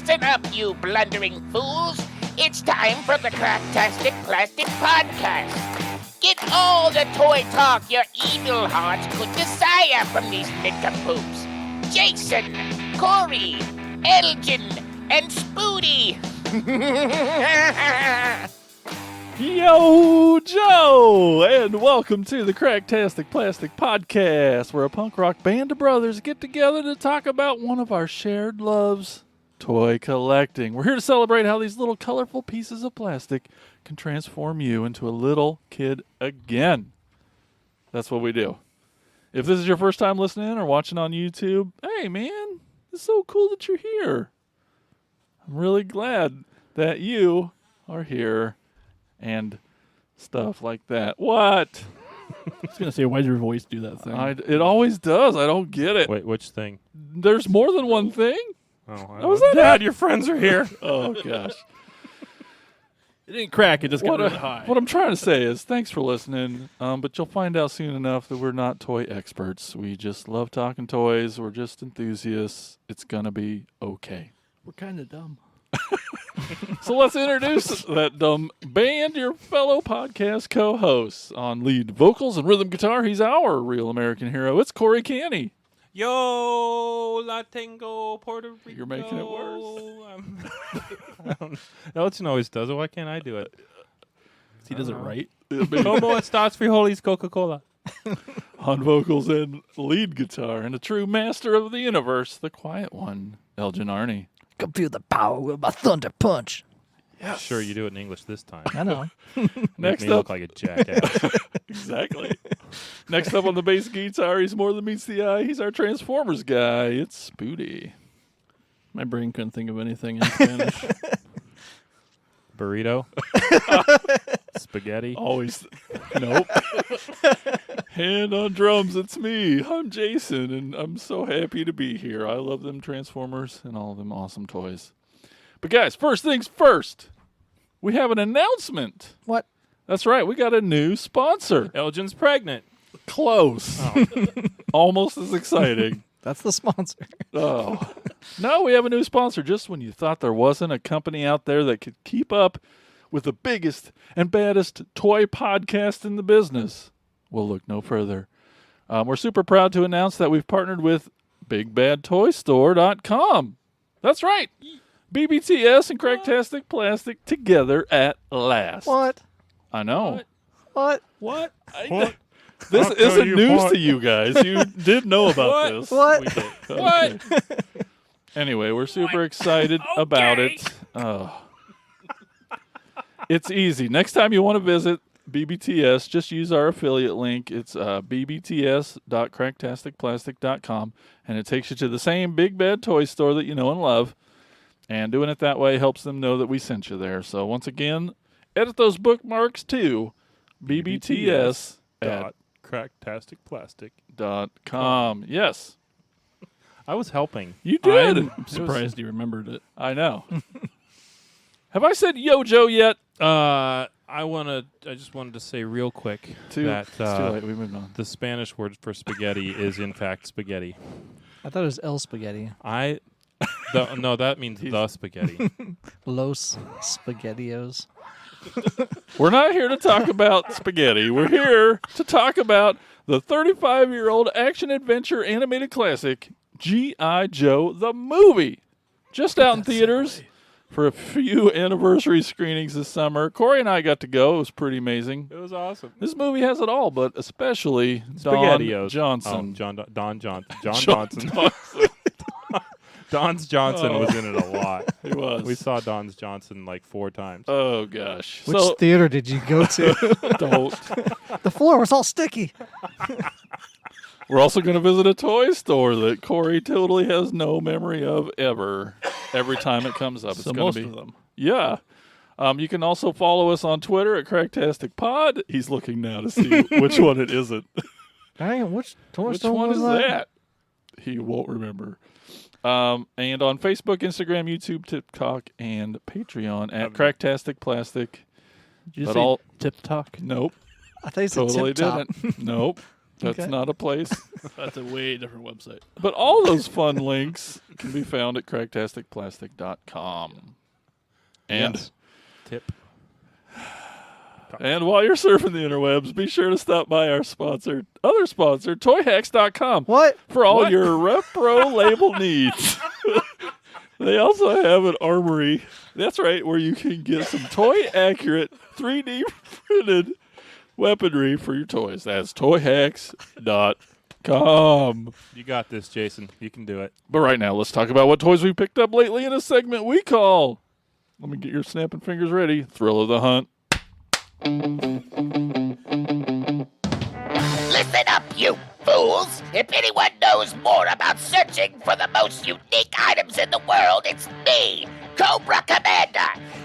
Listen up, you blundering fools. It's time for the Cracktastic Plastic Podcast. Get all the toy talk your evil hearts could desire from these nincompoops. Jason, Corey, Elgin, and Spoody. Yo, Joe, and welcome to the Cracktastic Plastic Podcast, where a punk rock band of brothers get together to talk about one of our shared loves, toy collecting. We're here to celebrate how these little colorful pieces of plastic can transform you into a little kid again. That's what we do. If this is your first time listening or watching on YouTube, hey man, it's so cool that you're here. I'm really glad that you are here. And stuff like that. What? I was going to say, why did your voice do that thing? It always does. I don't get it. Wait, which thing? There's more than one thing? Oh, Was that Dad, your friends are here. Oh, gosh. It didn't crack. It just got really high. What I'm trying to say is thanks for listening, but you'll find out soon enough that we're not toy experts. We just love talking toys. We're just enthusiasts. It's going to be okay. We're kind of dumb. So let's introduce that dumb band, your fellow podcast co-hosts. On lead vocals and rhythm guitar, he's our real American hero. It's Corey Canny. Yo, La Tengo, Puerto Rico. You're making it worse. Elton always does it. Why can't I do it? He does it right. Como estas frijoles Coca-Cola? On vocals and lead guitar, and a true master of the universe, the quiet one, Elgin Arney. Come feel the power with my thunder punch. Yes. Sure, you do it in English this time. I know. Make Next me up, look like a jackass. exactly. Next up on the bass guitar, he's more than meets the eye. He's our Transformers guy. It's Spoody. My brain couldn't think of anything in Spanish. Burrito? Spaghetti? Always. Nope. Hand on drums, it's me. I'm Jason, and I'm so happy to be here. I love them Transformers and all of them awesome toys. But guys, first things first, we have an announcement. What? That's right, we got a new sponsor. Elgin's pregnant. Close. Oh. Almost as exciting. That's the sponsor. Oh. No, we have a new sponsor. Just when you thought there wasn't a company out there that could keep up with the biggest and baddest toy podcast in the business, we'll look no further. We're super proud to announce that we've partnered with BigBadToyStore.com. That's right. BBTS and Cracktastic Plastic together at last. What? I know. What? What? This I'll tell isn't you news what. to you guys. You did know about What? this. What? We did. What? Anyway, we're super excited about it. Oh. It's easy. Next time you want to visit BBTS, just use our affiliate link. It's bbts.cracktasticplastic.com, and it takes you to the same Big Bad Toy Store that you know and love. And doing it that way helps them know that we sent you there. So once again, edit those bookmarks to bbts.cracktasticplastic.com. Yes. I was helping. You did. I'm surprised you remembered it. I know. Have I said Yo Joe yet? I just wanted to say real quick that It's too late. We moved on. the Spanish word for spaghetti is in fact spaghetti. I thought it was El Spaghetti. No, that means the spaghetti. Los Spaghettios. We're not here to talk about spaghetti. We're here to talk about the 35-year-old action-adventure animated classic, G.I. Joe the movie. Just out in theaters for a few anniversary screenings this summer. Corey and I got to go. It was pretty amazing. It was awesome. This movie has it all, but especially Don SpaghettiOs. Johnson. Don Johnson. Don's Johnson was in it a lot. He was. We saw Don's Johnson like 4 times. Oh, gosh. Which theater did you go to? Don't. The floor was all sticky. We're also going to visit a toy store that Corey totally has no memory of ever. Every time it comes up, it's So going most to be. of them. Yeah. You can also follow us on Twitter at Cracktastic Pod. He's looking now to see which one it isn't. Dang, which toy Which store one was is that? He won't remember. And on Facebook, Instagram, YouTube, TikTok, and Patreon at Cracktastic Plastic. Did you But say all- tip talk? Nope. I thought you said Totally tip top. didn't. Nope. That's Okay. not a place. That's a way different website. But all those fun links can be found at cracktasticplastic.com. And Yes. Tip. and while you're surfing the interwebs, be sure to stop by our other sponsor, toyhacks.com, What? for all your repro label needs. They also have an armory. That's right, where you can get some toy-accurate 3D printed weaponry for your toys. That's toyhacks.com. You got this, Jason. You can do it. But right now, let's talk about what toys we picked up lately in a segment we call, let me get your snapping fingers ready, Thrill of the Hunt. Listen up, you fools! If anyone knows more about searching for the most unique items in the world, it's me, Cobra Commander.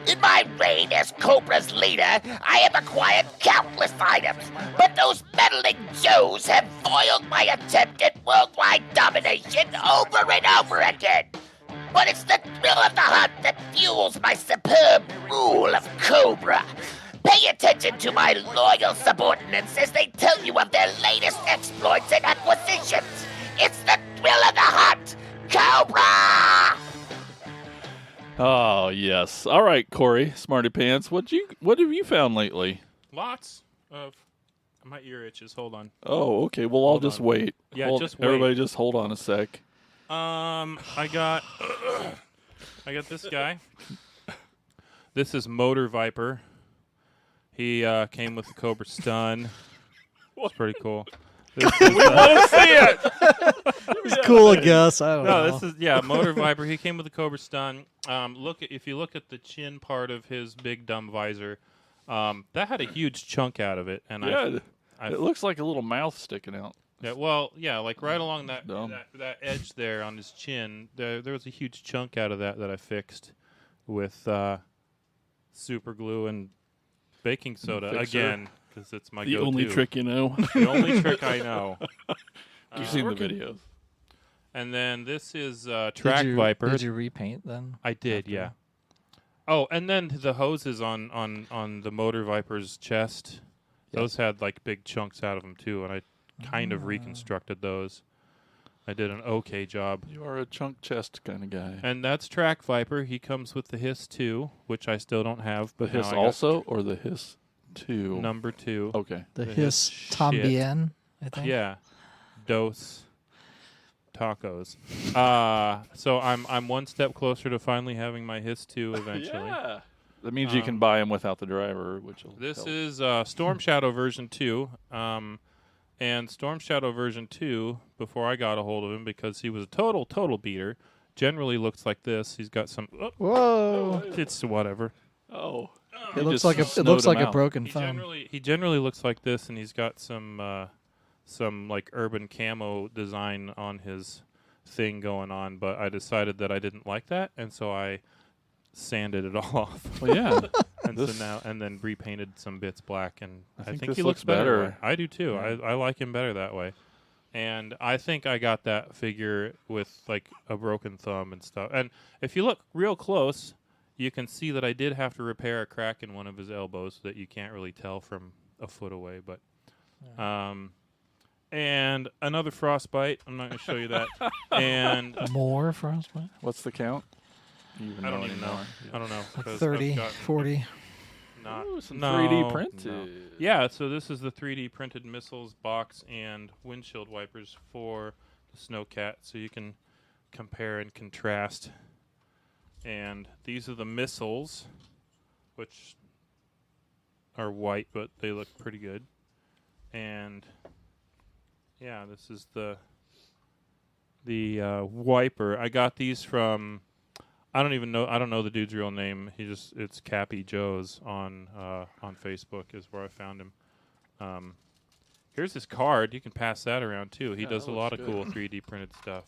In my reign as Cobra's leader, I have acquired countless items, but those meddling Joes have foiled my attempt at worldwide domination over and over again. But it's the thrill of the hunt that fuels my superb rule of Cobra. Pay attention to my loyal subordinates as they tell you of their latest exploits and acquisitions. It's the thrill of the hunt, Cobra! Oh, yes. All right, Corey, Smarty Pants, what have you found lately? Lots of. My ear itches. Hold on. Oh, okay. Well, I'll Hold just on. wait. Yeah, just wait. Everybody just hold on a sec. I got this guy. This is Motor Viper. He came with the Cobra Stun. It's pretty cool. This is, It's cool, I guess. I don't know. no, this is Motor Viper. He came with the Cobra Stun. If you look at the chin part of his big dumb visor, that had a huge chunk out of it, and Yeah, I it looks like a little mouth sticking out. like right along that Dumb. that edge there on his chin, there was a huge chunk out of that I fixed with super glue and baking soda Fixer. again because it's my The go-to. only trick you know. The only trick I know. You've seen the videos. And then this is Did Track you- Viper. Did you repaint then? I did, after? yeah. Oh, and then the hoses on the Motor Viper's chest, those had like big chunks out of them too, and I kind of reconstructed those. I did an okay job. You are a chunk chest kind of guy. And that's Track Viper. He comes with the Hiss 2, which I still don't have. The But now Hiss I got also, or the Hiss 2? number 2. Okay. The The Hiss shit. Tambien, I think. Yeah. Dos tacos. So I'm one step closer to finally having my Hiss 2 eventually. Yeah. That means you can buy them without the driver, which will This help. is Storm Shadow version 2. And Storm Shadow version 2, before I got a hold of him, because he was a total beater, generally looks like this. He's got some... Oh, Whoa! it's whatever. Oh. It He looks just like snowed it looks him like a out. broken He thumb. generally looks like this, and he's got some like urban camo design on his thing going on. But I decided that I didn't like that, and so I sanded it all off. Well, yeah. And so This- now, and then repainted some bits black, and I I think think this he looks looks better. better. that way. I do too. Yeah. I like him better that way. And I think I got that figure with like a broken thumb and stuff. And if you look real close, you can see that I did have to repair a crack in one of his elbows that you can't really tell from a foot away. But, and another frostbite. I'm not going to show you that. And More frostbite? What's the count? Do you I don't even know. anymore? I don't know. 'cause I've 30, gotten 40. Not, Ooh, some no, 3D printed. no. Yeah, so this is the 3D printed missiles box and windshield wipers for the Snowcat, so you can compare and contrast. And these are the missiles, which are white, but they look pretty good. And yeah, this is the wiper. I got these from. I don't know the dude's real name. It's Cappy Joe's on Facebook is where I found him. Here's his card. You can pass that around too. He Yeah, does that a lot looks of good. cool 3D printed stuff.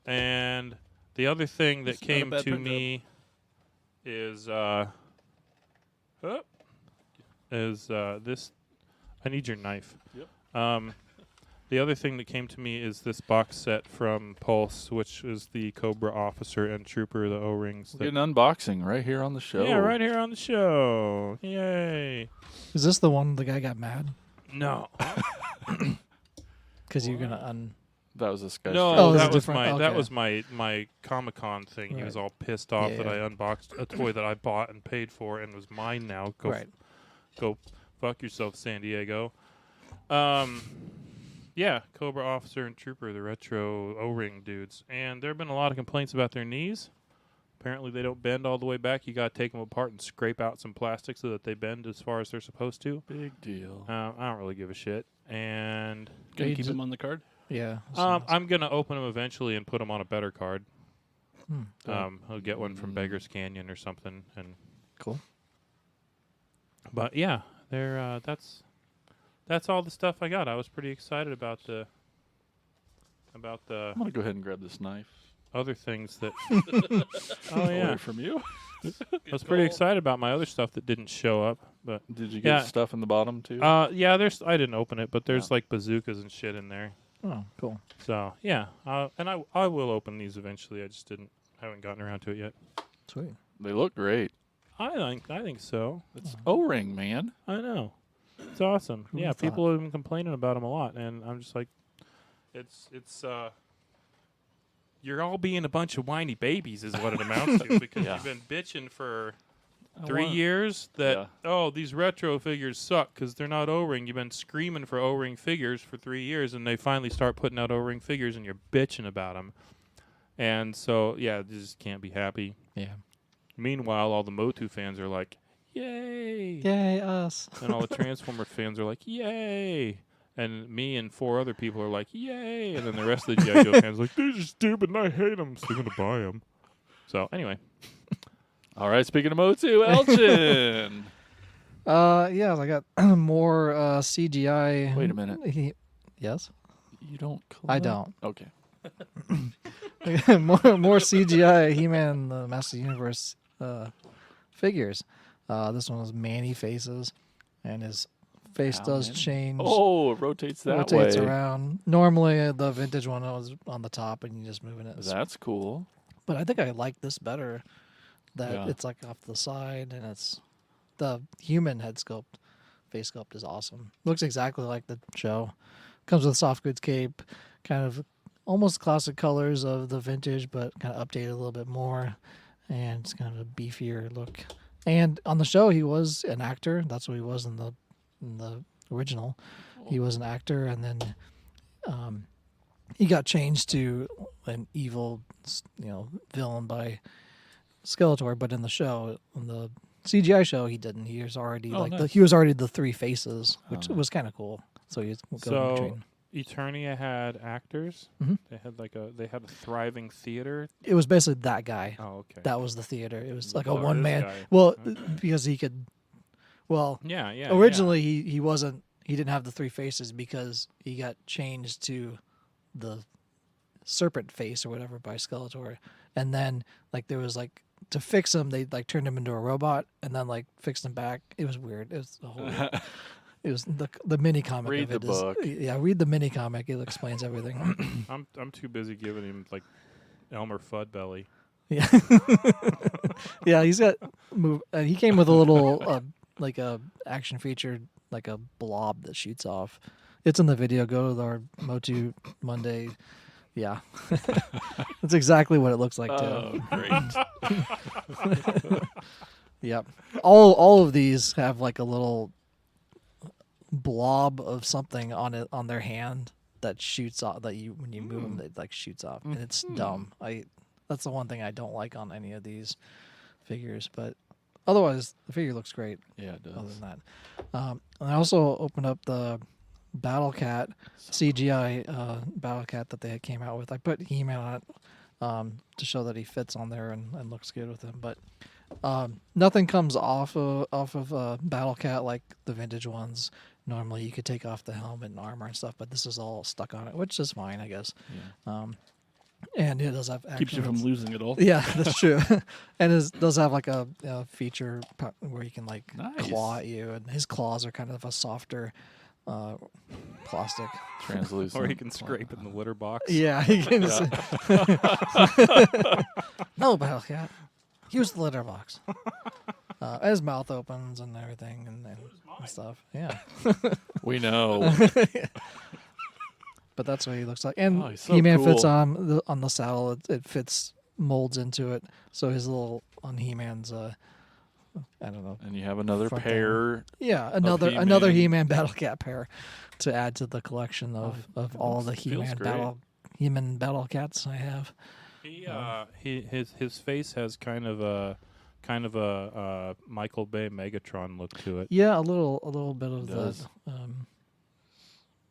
And the other thing that It's not a came bad to print me is this. I need your knife. Yep. The other thing that came to me is this box set from Pulse, which is the Cobra Officer and Trooper, the O-rings. We're getting unboxing right here on the show. Yeah, right here on the show. Yay. Is this the one the guy got mad? No. because you're gonna That was a Sky No, Oh, is it that was different? my that Okay. was my Comic-Con thing. He Right. was all pissed off Yeah, that yeah. I unboxed a toy that I bought and paid for and was mine now. Go right. go fuck yourself, San Diego. Yeah, Cobra Officer and Trooper, the retro O-ring dudes. And there have been a lot of complaints about their knees. Apparently they don't bend all the way back. You got to take them apart and scrape out some plastic so that they bend as far as they're supposed to. Big deal. I don't really give a shit. And Gonna you keep ju- them on the card? Yeah. I'm going to open them eventually and put them on a better card. Hmm. I'll get one from Beggar's Canyon or something. And Cool. But yeah, they're that's all the stuff I got. I was pretty excited about the I'm gonna go ahead and grab this knife. other things that. Oh yeah, Away from you. I was pretty excited about my other stuff that didn't show up. But Did you Yeah. get stuff in the bottom too? yeah, there's I didn't open it, but there's Yeah. like bazookas and shit in there. Oh, cool. So yeah, and I will open these eventually. I just haven't gotten around to it yet. Sweet. They look great. I think so. It's O-ring, man. I know. It's awesome. Who Yeah, would've people have been complaining about them a lot, and I'm just like, it's you're all being a bunch of whiny babies, is what it amounts to, because Yeah. you've been bitching for I 3 want- years that Yeah. oh, these retro figures suck because they're not O-ring. You've been screaming for O-ring figures for 3 years, and they finally start putting out O-ring figures, and you're bitching about them. And so yeah, you just can't be happy. Yeah. Meanwhile, all the Motu fans are like, yay! Yay, us. And all the Transformer fans are like, yay! And me and 4 other people are like, yay! And then the rest of the G.I. Joe fans are like, they're just stupid and I hate them, so I'm going to buy them. So, anyway. All right, speaking of Motu, Elgin. Yeah, I got more CGI. Wait a minute. Yes. You don't collect? I don't. Okay. more CGI He-Man the Master Universe figures. This one was Manny faces, and his face How does many? change. Oh, it rotates that rotates way. around. Normally, the vintage one was on the top, and you just moving it. That's cool. But I think I like this better. That Yeah. it's like off the side, and it's the human head sculpt, face sculpt is awesome. Looks exactly like the show. Comes with soft goods cape, kind of almost classic colors of the vintage, but kind of updated a little bit more, and it's kind of a beefier look. And on the show, he was an actor. That's what he was in the original. He was an actor, and then he got changed to an evil, villain by Skeletor. But in the show, in the CGI show, he didn't. He was already nice. he was already the 3 faces, which was kind of cool. So he was going So, between. Eternia had actors. Mhm. They had a thriving theater. It was basically that guy. Oh, okay. That was the theater. It was like a Oh, this one man. guy. Well, Okay. because he could. Well, Yeah. originally he wasn't. He didn't have the 3 faces because he got changed to the serpent face or whatever by Skeletor, and then there was to fix him, they turned him into a robot and then fixed him back. It was weird. It was the whole. It was the mini comic. Read of the it is- book. Yeah, read the mini comic. It explains everything. I'm too busy giving him Elmer Fudd belly. Yeah, yeah. He's got move. He came with a little a action feature, like a blob that shoots off. It's in the video. Go to our Motu Monday. Yeah, that's exactly what it looks like too. Oh, great. Yep. All of these have a little blob of something on their hand that shoots off. That when you move them, it shoots off, and it's dumb. That's the one thing I don't like on any of these figures, but otherwise the figure looks great. Yeah, it Other does. than that, and I also opened up the Battle Cat CGI Battle Cat that they came out with. I put He-Man on it to show that he fits on there and looks good with him, but nothing comes off of Battle Cat like the vintage ones. Normally you could take off the helmet and armor and stuff, but this is all stuck on it, which is fine, I guess. Yeah. And it does have Keeps you from actions. losing it all. Yeah, that's true. And it does have a feature where he can Nice. claw at you, and his claws are kind of a softer plastic. Translucent. Or he can scrape in the litter box. Yeah, he can. No, Battle Cat. Use the litter box. His mouth opens and everything and stuff. Yeah. We know. But that's what he looks like. And Oh, he's so He-Man fits cool. on the saddle. It fits, molds into it. So his little on He-Man's I don't know. And you have another Front pair. Yeah, He-Man. another He-Man Battle Cat pair to add to the collection of all the feels He-Man Battle Cats I have. His face has kind of a Michael Bay Megatron look to it. Yeah, a little bit of It does.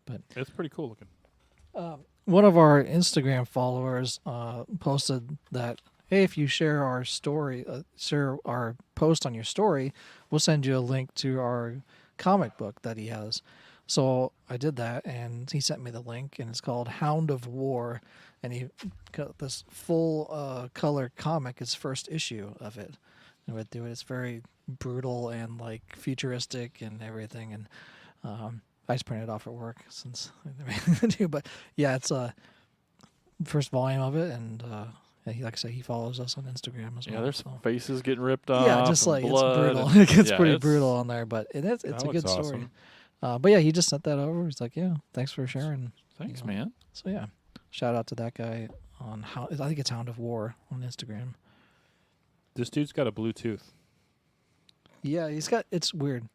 But It's pretty cool looking. one of our Instagram followers posted that, hey, if you share our story, share our post on your story, we'll send you a link to our comic book that he has. So I did that, and he sent me the link, and it's called Hound of War, and he got this full color comic, his first issue of it. And went through it. It's very brutal and like futuristic and everything, and I just printed it off at work since I didn't have anything to do. But yeah, it's first volume of it, and he, like I say, he follows us on Instagram as well. Yeah, there's so. faces getting ripped off. Yeah, just and like it's blood brutal. and- It gets yeah, pretty it's- brutal on there, but it's That a good looks story. awesome. But yeah, he just sent that over. He's like, yeah, thanks for sharing. Thanks, you know. man. So yeah, shout out to that guy on I think it's Hound of War on Instagram. This dude's got a Bluetooth. Yeah, it's weird.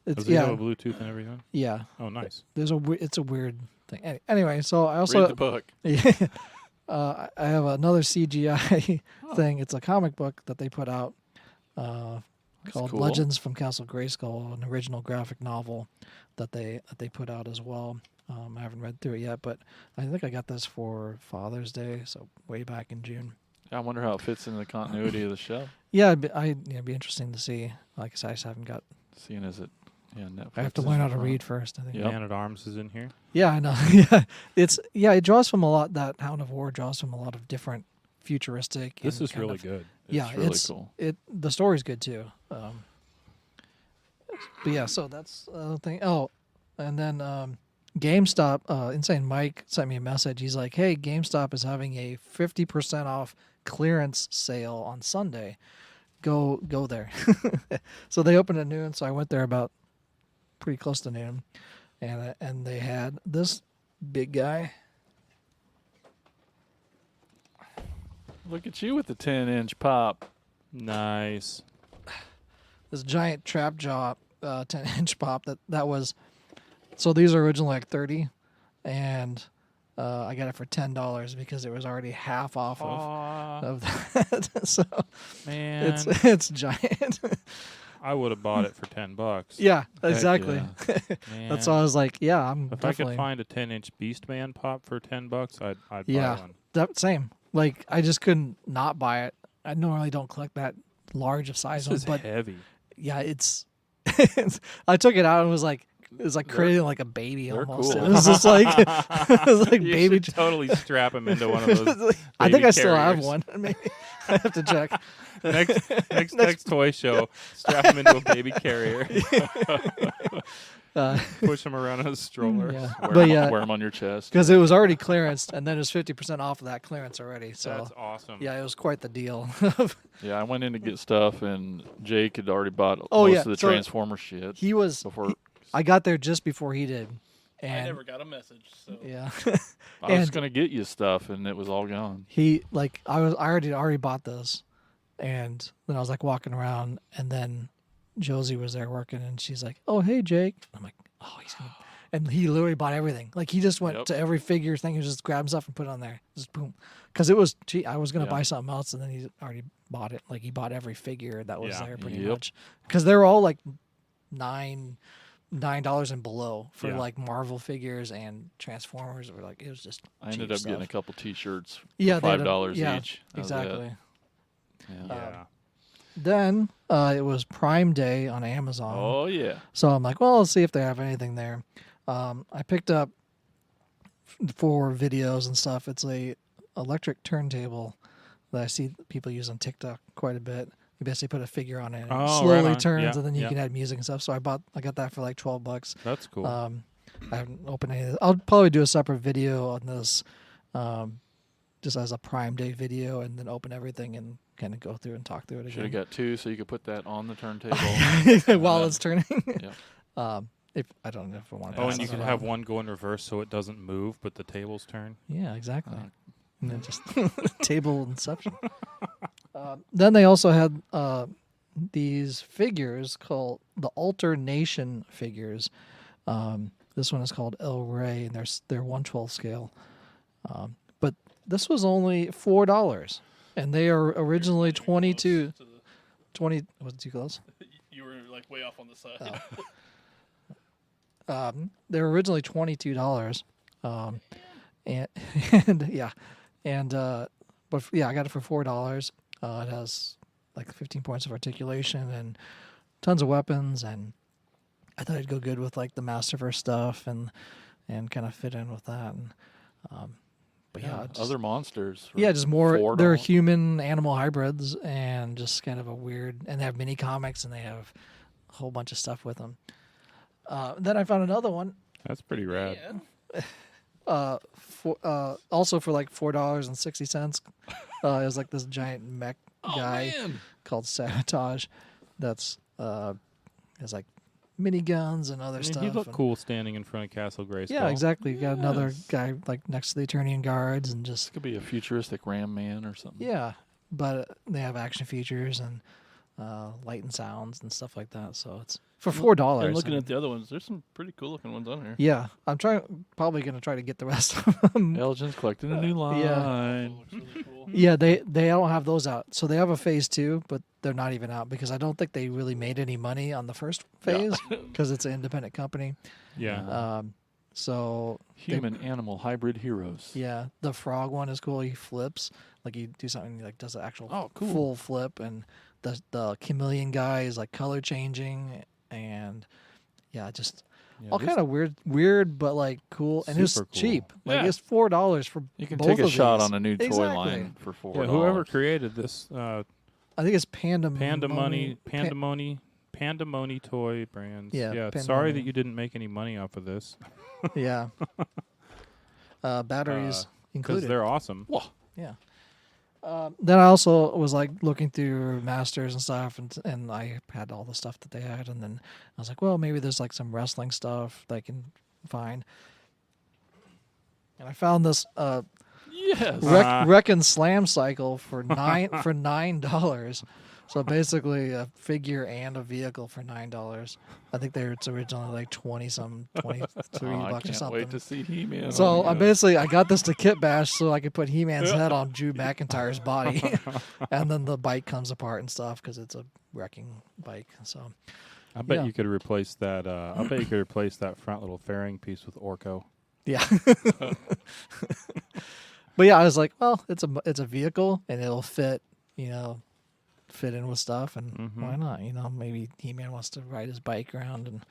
Does he have a Bluetooth and everything? yeah. Oh, nice. It's a weird thing. Anyway, so I also Read the book. I have another CGI thing. It's a comic book that they put out called cool. Legends from Castle Grayskull, an original graphic novel that they put out as well. I haven't read through it yet, but I think I got this for Father's Day, so way back in June. I wonder how it fits into the continuity of the show. Yeah, it'd be interesting to see. Like I said, I just haven't got. Seeing as it, Netflix. I have to is learn how in to front. read first. I think. Yep. Man at Arms is in here. Yeah, I know. yeah, it draws from a lot. That Hound of War draws from a lot of different futuristic. This and is kind really of- good. Yeah, really it's cool. The story's good too. But yeah, so that's the thing. Oh, and then GameStop. Insane Mike sent me a message. He's like, "Hey, GameStop is having a 50% off clearance sale on Sunday. Go there." So they opened at noon. So I went there about pretty close to noon, and they had this big guy. Look at you with the 10-inch pop. Nice. This giant trap jaw 10-inch pop that was. So these are originally like 30, and I got it for $10 because it was already half off of that. So Man, it's giant. I would have bought it for $10. Yeah, exactly. yeah. Man. That's why I was like, yeah, I'm If definitely I could find a 10-inch Beastman pop for $10, I'd buy yeah, one. same. Like I just couldn't not buy it. I normally don't collect that large of size This ones, is but heavy. yeah, it's. I took it out and was like. It was like creating like a baby they're almost. cool. It was just like it was like You baby. should totally strap him into one of those. I think baby I still have carriers. one. Maybe I have to check. Next toy show, strap him into a baby carrier, push him around in a stroller. Yeah, Wear, but 'em- yeah, wear 'em on your chest. because it was already clearanced, and then it was 50% off of that clearance already. So That's awesome. yeah, it was quite the deal. Yeah, I went in to get stuff, and Jake had already bought Oh, most yeah, of the so Transformer shit he was. before. I got there just before he did, and I never got a message. So yeah, I was and- going to get you stuff, and it was all gone. he like I already bought this, and then I was like walking around, and then Josie was there working, and she's like, "Oh, hey, Jake." I'm like, "Oh, he's gonna," and he literally bought everything. Like he just went Yep. to every figure thing, and just grabbed stuff and put it on there, just boom, because it was cheap. I was gonna Yeah. buy something else, and then he already bought it. Like he bought every figure that was Yeah. there pretty Yep. much, because they were all like $9 and below for Yeah. like Marvel figures and Transformers. Or like it was just I ended cheap up getting a stuff. couple T-shirts Yeah, for they had a- $5 yeah, each. That was it. Exactly. Yeah. Yeah. Then it was Prime Day on Amazon. Oh yeah. So I'm like, well, let's see if they have anything there. I picked up for videos and stuff. It's a electric turntable that I see people use on TikTok quite a bit. You basically put a figure on it, and it Oh, right slowly on. turns, Yeah, and then you yeah. can add music and stuff. So I got that for like $12. That's cool. I haven't opened any of this. I'll probably do a separate video on this, just as a Prime Day video, and then open everything and kind of go through and talk through it Should have again got two so you could put that on the turntable. while it's turning. Yep. If I don't know if I want to. Oh, and you can have one go in reverse so it doesn't move, but the tables turn. Yeah, exactly. And then just table inception. Then they also had these figures called the Alternation figures. This one is called El Rey, and they're 1/12 scale. But this was only $4, and they are originally 22. 20 was it too close? You were like way off on the side. They were originally $22. And yeah, and but I got it for $4. It has like 15 points of articulation and tons of weapons, and I thought it'd go good with like the Masterverse stuff and kind of fit in with that. And but just, other monsters. for just more. $4. They're human animal hybrids, and just kind of a weird. And they have mini comics, and they have a whole bunch of stuff with them. Then I found another one. That's pretty rad. Also for like $4.60. It was like this giant mech guy called Sabotage. That's has like miniguns and other stuff. He looked cool standing in front of Castle Grayskull. Yeah, exactly. You got another guy like next to the Eternian Guards and just Could be a futuristic Ram Man or something. yeah. But they have action features and light and sounds and stuff like that. So it's for $4. And looking at the other ones, there's some pretty cool looking ones on here. yeah, I'm probably gonna try to get the rest of them. Elgin's collecting a new line. Looks really cool. Yeah, they don't have those out. So they have a phase 2, but they're not even out because I don't think they really made any money on the first phase because it's an independent company. Yeah. So Human animal hybrid heroes. yeah, the frog one is cool. He flips like you do something like does an actual full flip, and the chameleon guy is like color changing, and just all kind of weird, but like cool, and it's Super cool. cheap. Like Yeah. it's $4 for You can both take a of shot these. on a new toy Exactly. line for $4. Yeah, whoever created this I think it's Pandemony toy brands. Yeah, Sorry Pandemony. that you didn't make any money off of this Yeah. Batteries because included. they're awesome. Yeah. Then I also was like looking through Masters and stuff, and I had all the stuff that they had, and then I was like, well, maybe there's like some wrestling stuff that I can find. And I found this Yes. Wreck and Slam cycle for $9. So basically a figure and a vehicle for $9. I think it's originally like 23 I bucks or can't something. wait to see He-Man. So I got this to Kit Bash so I could put He-Man's head on Drew McIntyre's body, and then the bike comes apart and stuff because it's a wrecking bike. So I bet Yeah. you could replace that. I bet you could replace that front little fairing piece with Orko. yeah. But yeah, I was like, well, it's a vehicle and it'll fit in with stuff, and why not? Maybe He-Man wants to ride his bike around and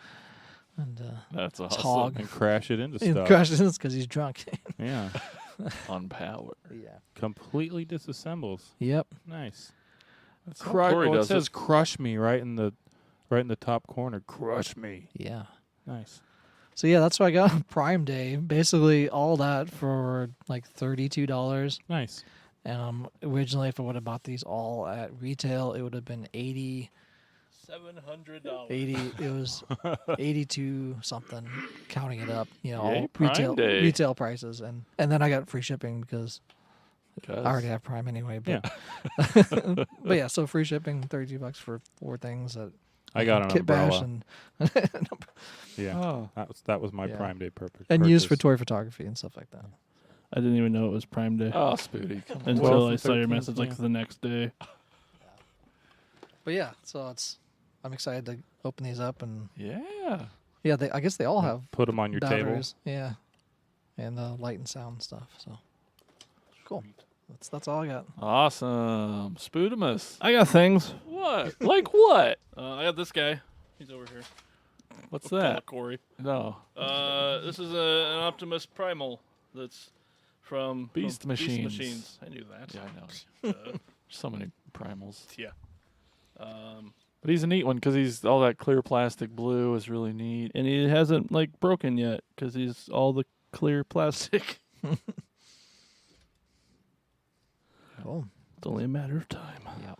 That's awesome. hog. And crash it into and stuff. crashes because he's drunk. Yeah. On power. Yeah. Completely disassembles. Yep. Nice. That's how Corey It does says it. "crush me" right in the top corner. Crush me. Yeah. Nice. So yeah, that's what I got on Prime Day. Basically, all that for like $32. Nice. Originally, if I would have bought these all at retail, it would have been $700. It was 82 something, counting it up. All Yay, Prime Day. retail prices, and then I got free shipping because I 'Cause- already have Prime anyway. But Yeah. but yeah, so free shipping, $32 for 4 things that I got an Kit Bash umbrella. and Yeah. Oh. That was my Yeah. Prime Day purpose. used for toy photography and stuff like that. I didn't even know it was Prime Day Oh, Spooty. Come on. until 12th I and saw your 13th, message like yeah. the next day. But yeah, so I'm excited to open these up, and Yeah. yeah, I guess they all have Put them on your table. batteries. Yeah, and light and sound stuff. So cool. That's all I got. Awesome. Spootimus. I got things. What? Like what? I got this guy. He's over here. What's Call it that? Corey. No. This is an Optimus Primal that's from Beast Machines. Machines. I knew that. Yeah, I know. Uh, So many primals. yeah. But he's a neat one because he's all that clear plastic blue is really neat. And he hasn't like broken yet because he's all the clear plastic. Cool. It's only a matter of time. Yeah.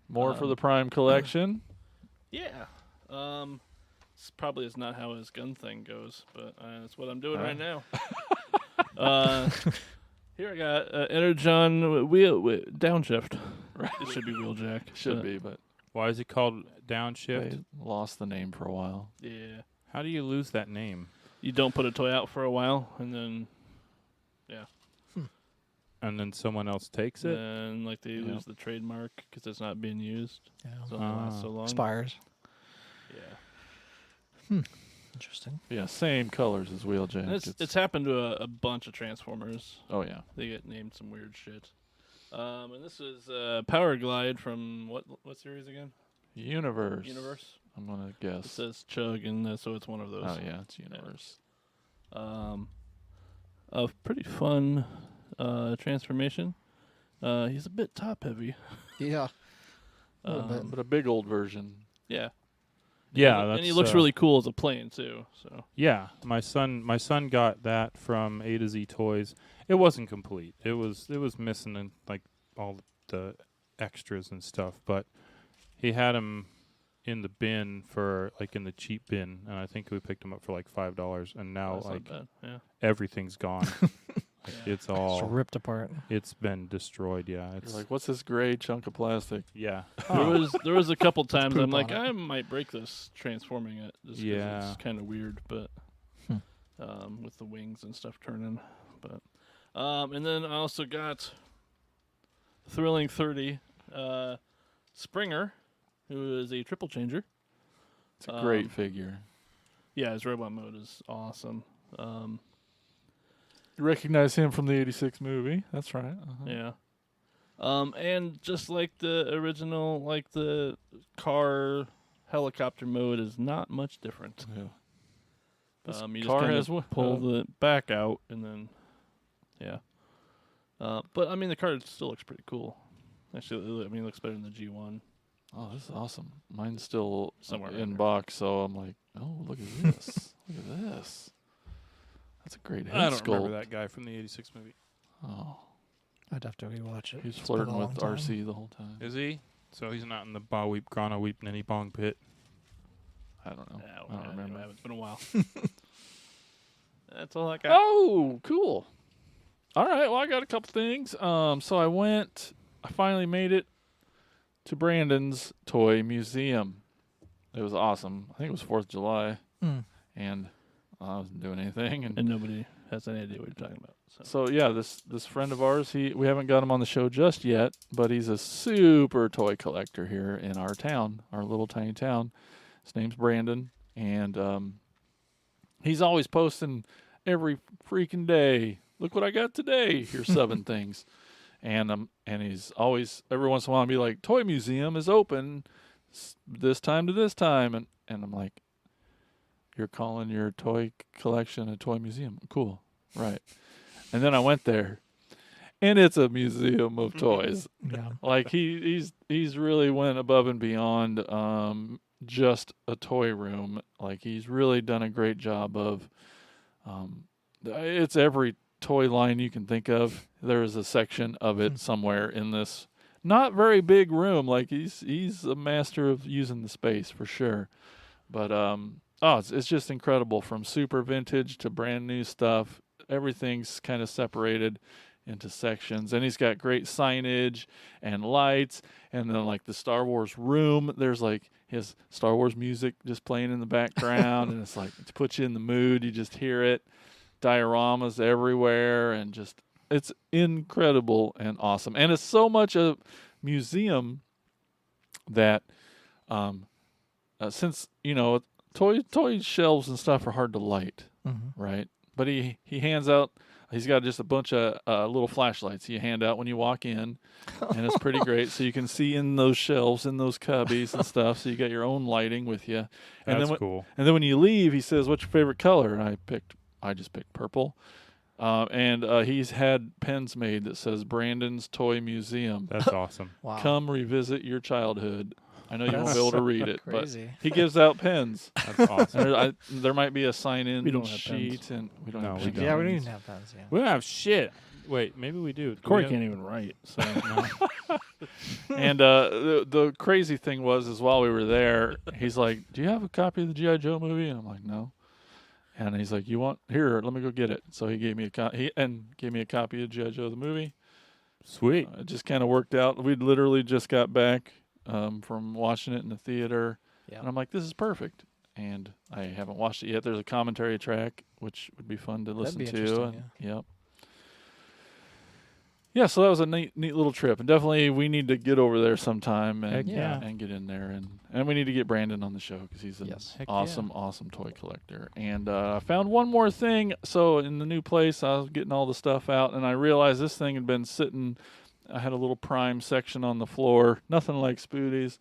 More for the Prime collection. Yeah. It's probably is not how his gun thing goes, but that's what I'm doing All right right. now. Here I got Energon wheel downshift. Right. It should be wheeljack. Should be, but Why is it called downshift? they lost the name for a while. Yeah. How do you lose that name? You don't put a toy out for a while, and then And then someone else takes it? then like they Yep. lose the trademark because it's not being used. Yeah. So it lasts so long. Expires. Yeah. Interesting. Yeah, same colors as Wheeljack. And it's happened to a bunch of Transformers. Oh yeah. They get named some weird shit. And this is Power Glide from what series again? Universe. Universe. I'm gonna It guess. says Chug, and so it's one of those. Oh yeah, it's Universe. A pretty fun transformation. He's a bit top heavy. Yeah. A little bit. But a big old version. Yeah. Yeah, and that's, he looks really cool as a plane too. So Yeah, my son got that from A to Z Toys. It wasn't complete. It was missing like all the extras and stuff, but he had him in the bin for like in the cheap bin, and I think we picked him up for like $5, and now that's like not bad. Yeah. everything's gone. Like, it's Just all ripped apart. it's been destroyed. Yeah, You're it's like, what's this gray chunk of plastic? yeah. There was a couple times poop I'm like, on it. I might break this transforming it. Just 'cause Yeah. it's kind of weird, but with the wings and stuff turning. But and then I also got Thrilling 30 Springer, who is a triple changer. It's a great figure. Yeah, his robot mode is awesome. You recognize him from the '86 movie? That's right. Uh-huh. Yeah. And just like the original, like the car helicopter mode is not much different. Yeah. This You just car kinda has pull the back out and then, yeah. But I mean, the car still looks pretty cool. Actually, I mean, it looks better than the G1. Oh, this is awesome. Mine's still Somewhere in around there. box, so I'm like, oh, look at this. Look at this. That's a great head I don't sculpt. remember that guy from the '86 movie. Oh, I'd have to rewatch it. he's It's been a flirting long with time. RC the whole time. Is he? So he's not in the Ba Weep Grana Weep Nenny Bong pit. I don't know. Yeah, I don't remember. It's been a while. That's all I got. Oh, cool. All right. Well, I got a couple things. So I finally made it to Brandon's toy museum. It was awesome. I think it was 4th of July, and I wasn't doing anything. And nobody has any idea what you're talking about. So yeah, this friend of ours, we haven't got him on the show just yet, but he's a super toy collector here in our town, our little tiny town. His name's Brandon, and he's always posting every freaking day. Look what I got today. Here's 7 things, and he's always every once in a while be like, "Toy museum is open this time to this time," and I'm like, "You're calling your toy collection a toy museum? Cool, right?" And then I went there, and it's a museum of toys. Yeah. Like he's really went above and beyond just a toy room. Like he's really done a great job of it's every toy line you can think of. There is a section of it somewhere in this not very big room. Like he's a master of using the space for sure. But it's just incredible, from super vintage to brand new stuff. Everything's kind of separated into sections, and he's got great signage and lights, and then like the Star Wars room, there's like his Star Wars music just playing in the background, and it's like to put you in the mood. You just hear it. Dioramas everywhere, and just it's incredible and awesome. And it's so much a museum that since toy shelves and stuff are hard to light, right? But he hands out. He's got just a bunch of little flashlights you hand out when you walk in, and it's pretty great. So you can see in those shelves, in those cubbies and stuff. So you got your own lighting with you. And That's then cool. And then when you leave, he says, "What's your favorite color?" And I just picked purple. And he's had pens made that says Brandon's Toy Museum. That's awesome. Wow. Come revisit your childhood. I know you won't be able to read it, but Crazy. he gives out pens. That's awesome. There might be a sign-in We don't have sheet, and we don't No, have we pens. don't. Yeah, we don't even have pens. Yeah. We don't have shit. Wait, maybe we do. Corey can't even write. So And the crazy thing was while we were there, he's like, "Do you have a copy of the G.I. Joe movie?" And I'm like, "No." And he's like, "You want here? Let me go get it." So he gave me gave me a copy of G.I. Joe the movie. Sweet. It just kind of worked out. We'd literally just got back from watching it in the theater, and I'm like, "This is perfect." And I haven't watched it yet. There's a commentary track, which would be fun to listen That'd be to. interesting, Yep. Yeah, so that was a neat little trip, and definitely we need to get over there sometime and Heck yeah. and get in there, and we need to get Brandon on the show because he's an Yes. awesome toy collector. And I found one more thing. So in the new place, I was getting all the stuff out, and I realized this thing had been sitting. I had a little prime section on the floor, nothing like Spoody's,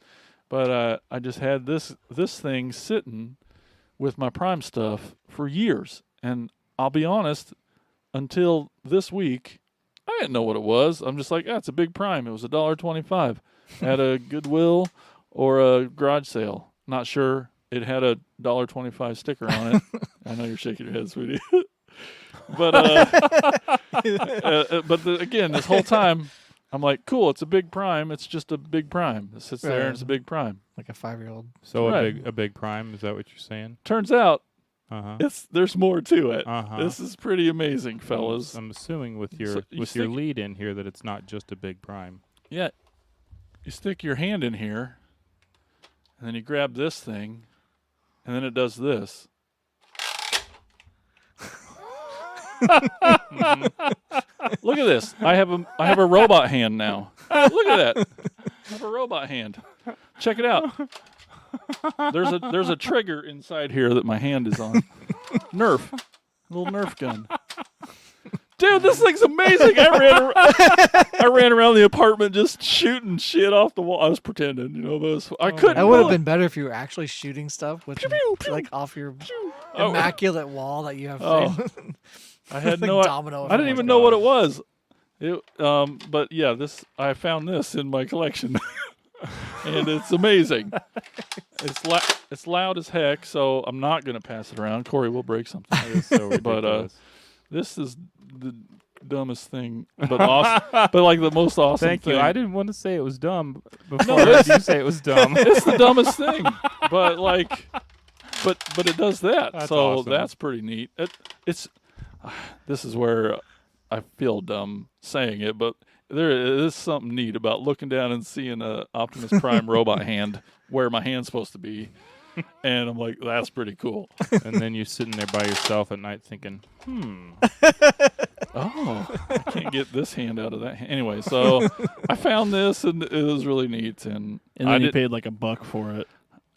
but I just had this thing sitting with my prime stuff for years, and I'll be honest, until this week. I didn't know what it was. I'm just like, it's a big prime. It was $1.25 at a Goodwill or a garage sale. Not sure. It had a $1.25 sticker on it. I know you're shaking your head, sweetie. But again, this whole time, I'm like, cool. It's a big prime. It's just a big prime. It sits there and it's a big prime. Like a 5-year-old. So Right. a big prime. Is that what you're saying? Turns out, Uh-huh. there's more to it. Uh-huh. This is pretty amazing, fellas. I'm assuming with your So you your stick- lead in here that it's not just a big prime. Yeah. You stick your hand in here, and then you grab this thing, and then it does this. Look at this. I have a robot hand now. Look at that. I have a robot hand. Check it out. There's a trigger inside here that my hand is on. Nerf. A little Nerf gun. Dude, this thing's amazing. I ran around the apartment just shooting shit off the wall. I was pretending, but I couldn't. That would have really- been better if you were actually shooting stuff with like off your Oh. immaculate wall that you have. Oh. framed. I had Like no. domino I didn't effect. even know what it was. But yeah, I found this in my collection, and it's amazing. It's loud as heck, so I'm not gonna pass it around. Corey will break something. That is so But ridiculous. this is the dumbest thing, but awesome. But like the most awesome Thank thing. you. I didn't want to say it was dumb before I heard you say it was dumb. It's the dumbest thing, but but it does that. That's so awesome. that's pretty neat. It's this is where I feel dumb saying it, but there is something neat about looking down and seeing a Optimus Prime robot hand where my hand's supposed to be, and I'm like, that's pretty cool. And then you're sitting there by yourself at night thinking, Oh, I can't get this hand out of that hand. Anyway, so I found this, and it was really neat, and and I then you did. paid like $1 for it.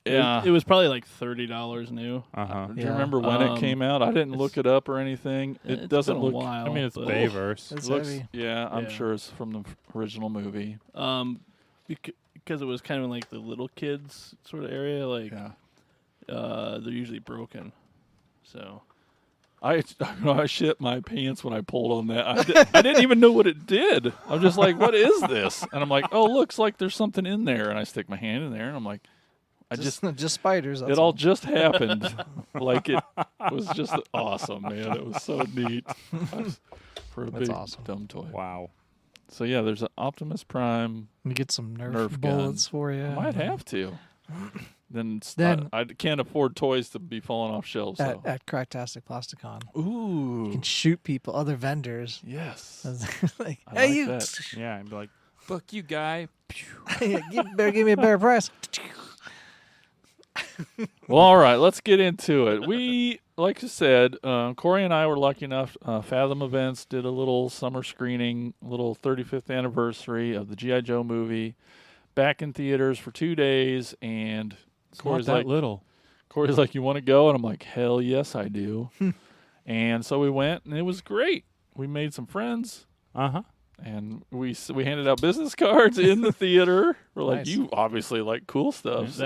Yeah. It was probably like $30 new. uh-huh. Do you Yeah. remember when it came out? I didn't it's- look it up or anything. It It's doesn't been a look. while, I mean, it's but- Bayverse. It's Looks, heavy. yeah, I'm Yeah. sure it's from the original movie. Because it was kind of like the little kids sort of area. Like Yeah. they're usually broken. So I shit my pants when I pulled on that. I didn't even know what it did. I'm just like, what is this? And I'm like, oh, looks like there's something in there. And I stick my hand in there, and I'm like, Just spiders. That's it all just happened. Like it was just awesome, man. It was so neat for a That's big awesome. dumb toy. Wow. So yeah, there's an Optimus Prime. Let me get some Nerf Nerf gun. bullets for you. I might have to. Then Then- I can't afford toys to be falling off shelves. So. at Cracktastic Plasticon. Ooh, You can shoot people, other vendors. yes. Like, I hey, like you that. Yeah, I'd be like, fuck you, guy. you better give me a better price. Well, all right, let's get into it. We, like you said, Corey and I were lucky enough. Fathom Events did a little summer screening, little 35th anniversary of the G.I. Joe movie, back in theaters for 2 days. And It's Corey's not that like, little. you want to go? And I'm like, hell yes, I do. And so we went, and it was great. We made some friends. Uh-huh. And we handed out business cards in the theater. We're like, Nice. you obviously like cool stuff.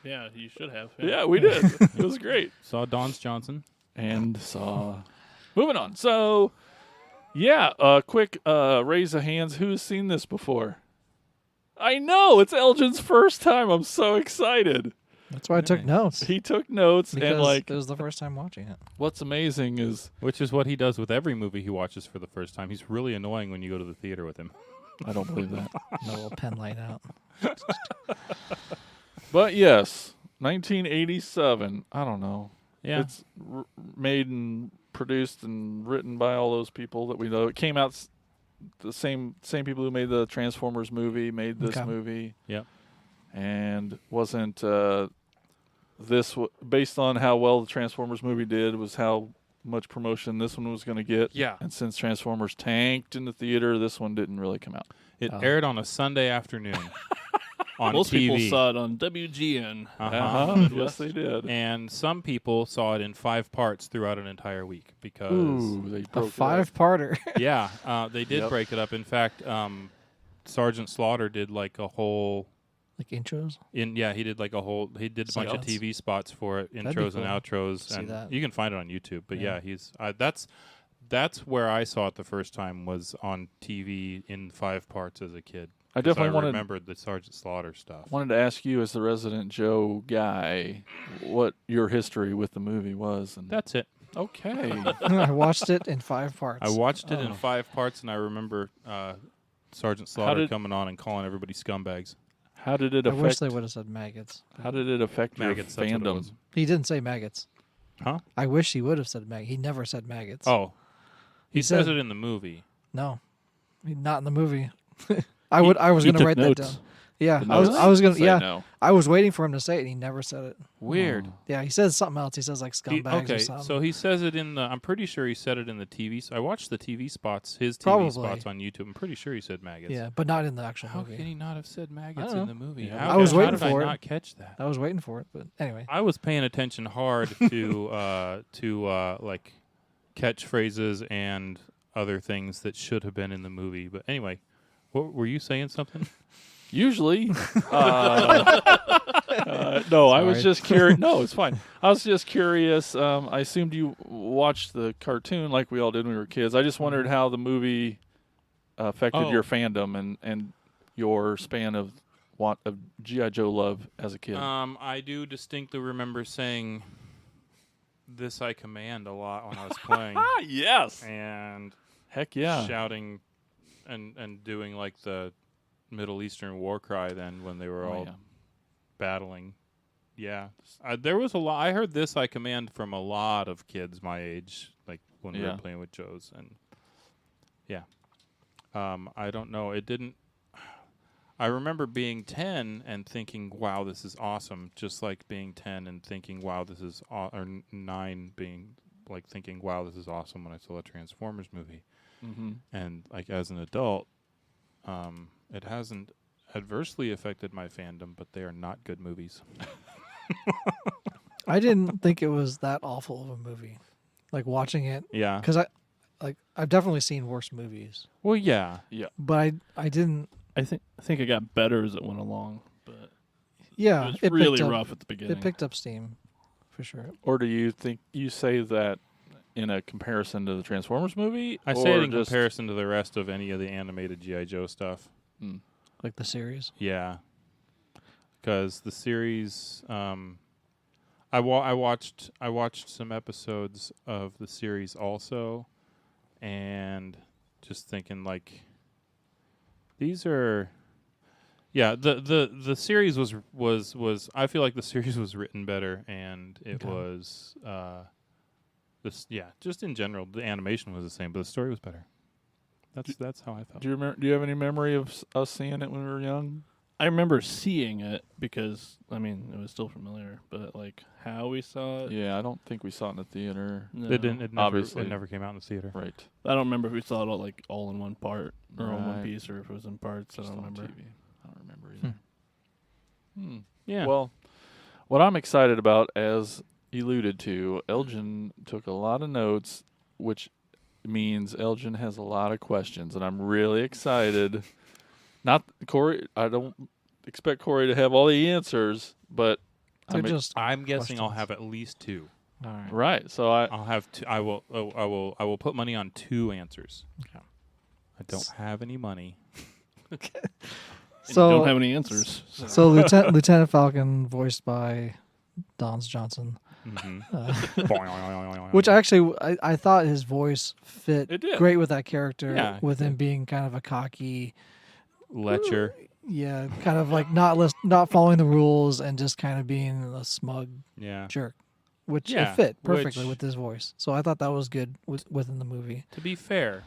yeah, you should have. Yeah, we did. It was great. Saw Don's Johnson. And saw. Moving on. So, yeah, quick raise of hands. Who's seen this before? I know it's Elgin's first time. I'm so excited. That's why I took notes. He took notes, Because and like, it was the first time watching it. what's amazing is Which is what he does with every movie he watches for the first time. He's really annoying when you go to the theater with him. I don't believe that. No little pen light out. But yes, 1987. I don't know. Yeah. It's made and produced and written by all those people that we know. It came out the same people who made the Transformers movie made this Okay. movie. Yep. And wasn't based on how well the Transformers movie did was how much promotion this one was going to get. Yeah. And since Transformers tanked in the theater, this one didn't really come out. It aired on a Sunday afternoon on Most TV. people saw it on WGN. Uh-huh. Yes, they did. And some people saw it in 5 parts throughout an entire week because Ooh, they A broke it up. 5-parter. yeah, they did Yep. break it up. In fact, Sergeant Slaughter did like a whole Like intros. he did like a whole he did a bunch of Segments. TV spots for it, That'd be intros and cool. outros, See and that. you can find it on YouTube. But Yeah. yeah, he's that's where I saw it the first time was on TV in 5 parts as a kid. I 'Cause definitely remembered the Sergeant Slaughter stuff. wanted to ask you, as the resident Joe guy, what your history with the movie was. And That's it. okay. I watched it in 5 parts. I watched it in Oh. 5 parts, and I remember Sergeant Slaughter did- coming on and calling everybody scumbags. How did it I affect? wish they would have said maggots. How did it affect Maggots, your that's what it fandom? was. He didn't say maggots. Huh? I wish he would have said maggots. He never said maggots. Oh, he He says said- it in the movie. No, not in the movie. I was He going to took write notes. that down. Yeah, The I was notes going to. say Yeah, no. I was waiting for him to say it, and he never said it. Weird. Yeah, he says something else. He says like scumbags Okay, or something. so he says it in the. I'm pretty sure he said it in the TV. I watched the TV spots, his TV Probably. spots on YouTube. I'm pretty sure he said maggots. yeah, but not in the actual How movie. can he not have said maggots I in don't the movie? Yeah. How, I was how waiting did for I it. not catch that? I was waiting for it, but anyway. I was paying attention hard to like catchphrases and other things that should have been in the movie. But anyway, what were you saying? Something? Usually, no, I was Sorry. just curious. No, it's fine. I was just curious. I assumed you watched the cartoon like we all did when we were kids. I just wondered how the movie affected Oh. your fandom and your span of G.I. Joe love as a kid. I do distinctly remember saying "This I Command" a lot when I was playing, Yes. and Heck yeah. shouting and doing like the Middle Eastern war cry. Then when they were all yeah. battling, yeah, there was a lot. I heard "This I Command" from a lot of kids my age, like when we Yeah. were playing with Joe's, and yeah, I don't know. It didn't. I remember being 10 and thinking, "Wow, this is awesome." Just like being 10 and thinking, "Wow, this is," or 9 being like thinking, "Wow, this is awesome." When I saw a Transformers movie, Mm-hmm. and like as an adult, it hasn't adversely affected my fandom, but they are not good movies. I didn't think it was that awful of a movie. Like watching it, Yeah. because I've definitely seen worse movies, Well, yeah. but I didn't. I think it got better as it went along, but Yeah, it was really picked up, rough at the beginning. It picked up steam, for sure. Or do you think you say that in a comparison to the Transformers movie? I say or it in just, comparison to the rest of any of the animated G.I. Joe stuff. Like the series. Yeah. Because the series, I watched some episodes of the series also, and just thinking like, these are, yeah. The series was I feel like the series was written better, and it Okay. was just in general the animation was the same, but the story was better. That's how I felt. Do you have any memory of us seeing it when we were young? I remember seeing it because it was still familiar, but like how we saw it. Yeah, I don't think we saw it in the theater. No. It didn't. Obviously. It never came out in the theater. Right. I don't remember if we saw it all in one part or in one Right. piece, or if it was in parts. Just I don't on remember. TV. I don't remember either. Yeah. Well, what I'm excited about, as alluded to, Elgin took a lot of notes, which means Elgin has a lot of questions, and I'm really excited. Not Corey. I don't expect Corey to have all the answers, but They're I'm just I'm guessing I'll questions. have at least 2. all right. right. So I I'll have 2. I will put money on 2 answers. Okay. I don't have any money. And So you don't have any answers. So Lieutenant Falcon, voiced by Don's Johnson. Mhm. Which I thought his voice fit It did. great with that character, Yeah, with him being kind of a cocky, Letcher. yeah, kind of like not following the rules and just kind of being a smug Yeah. jerk, which Yeah, it fit perfectly which- with his voice. So I thought that was good within the movie. To be fair,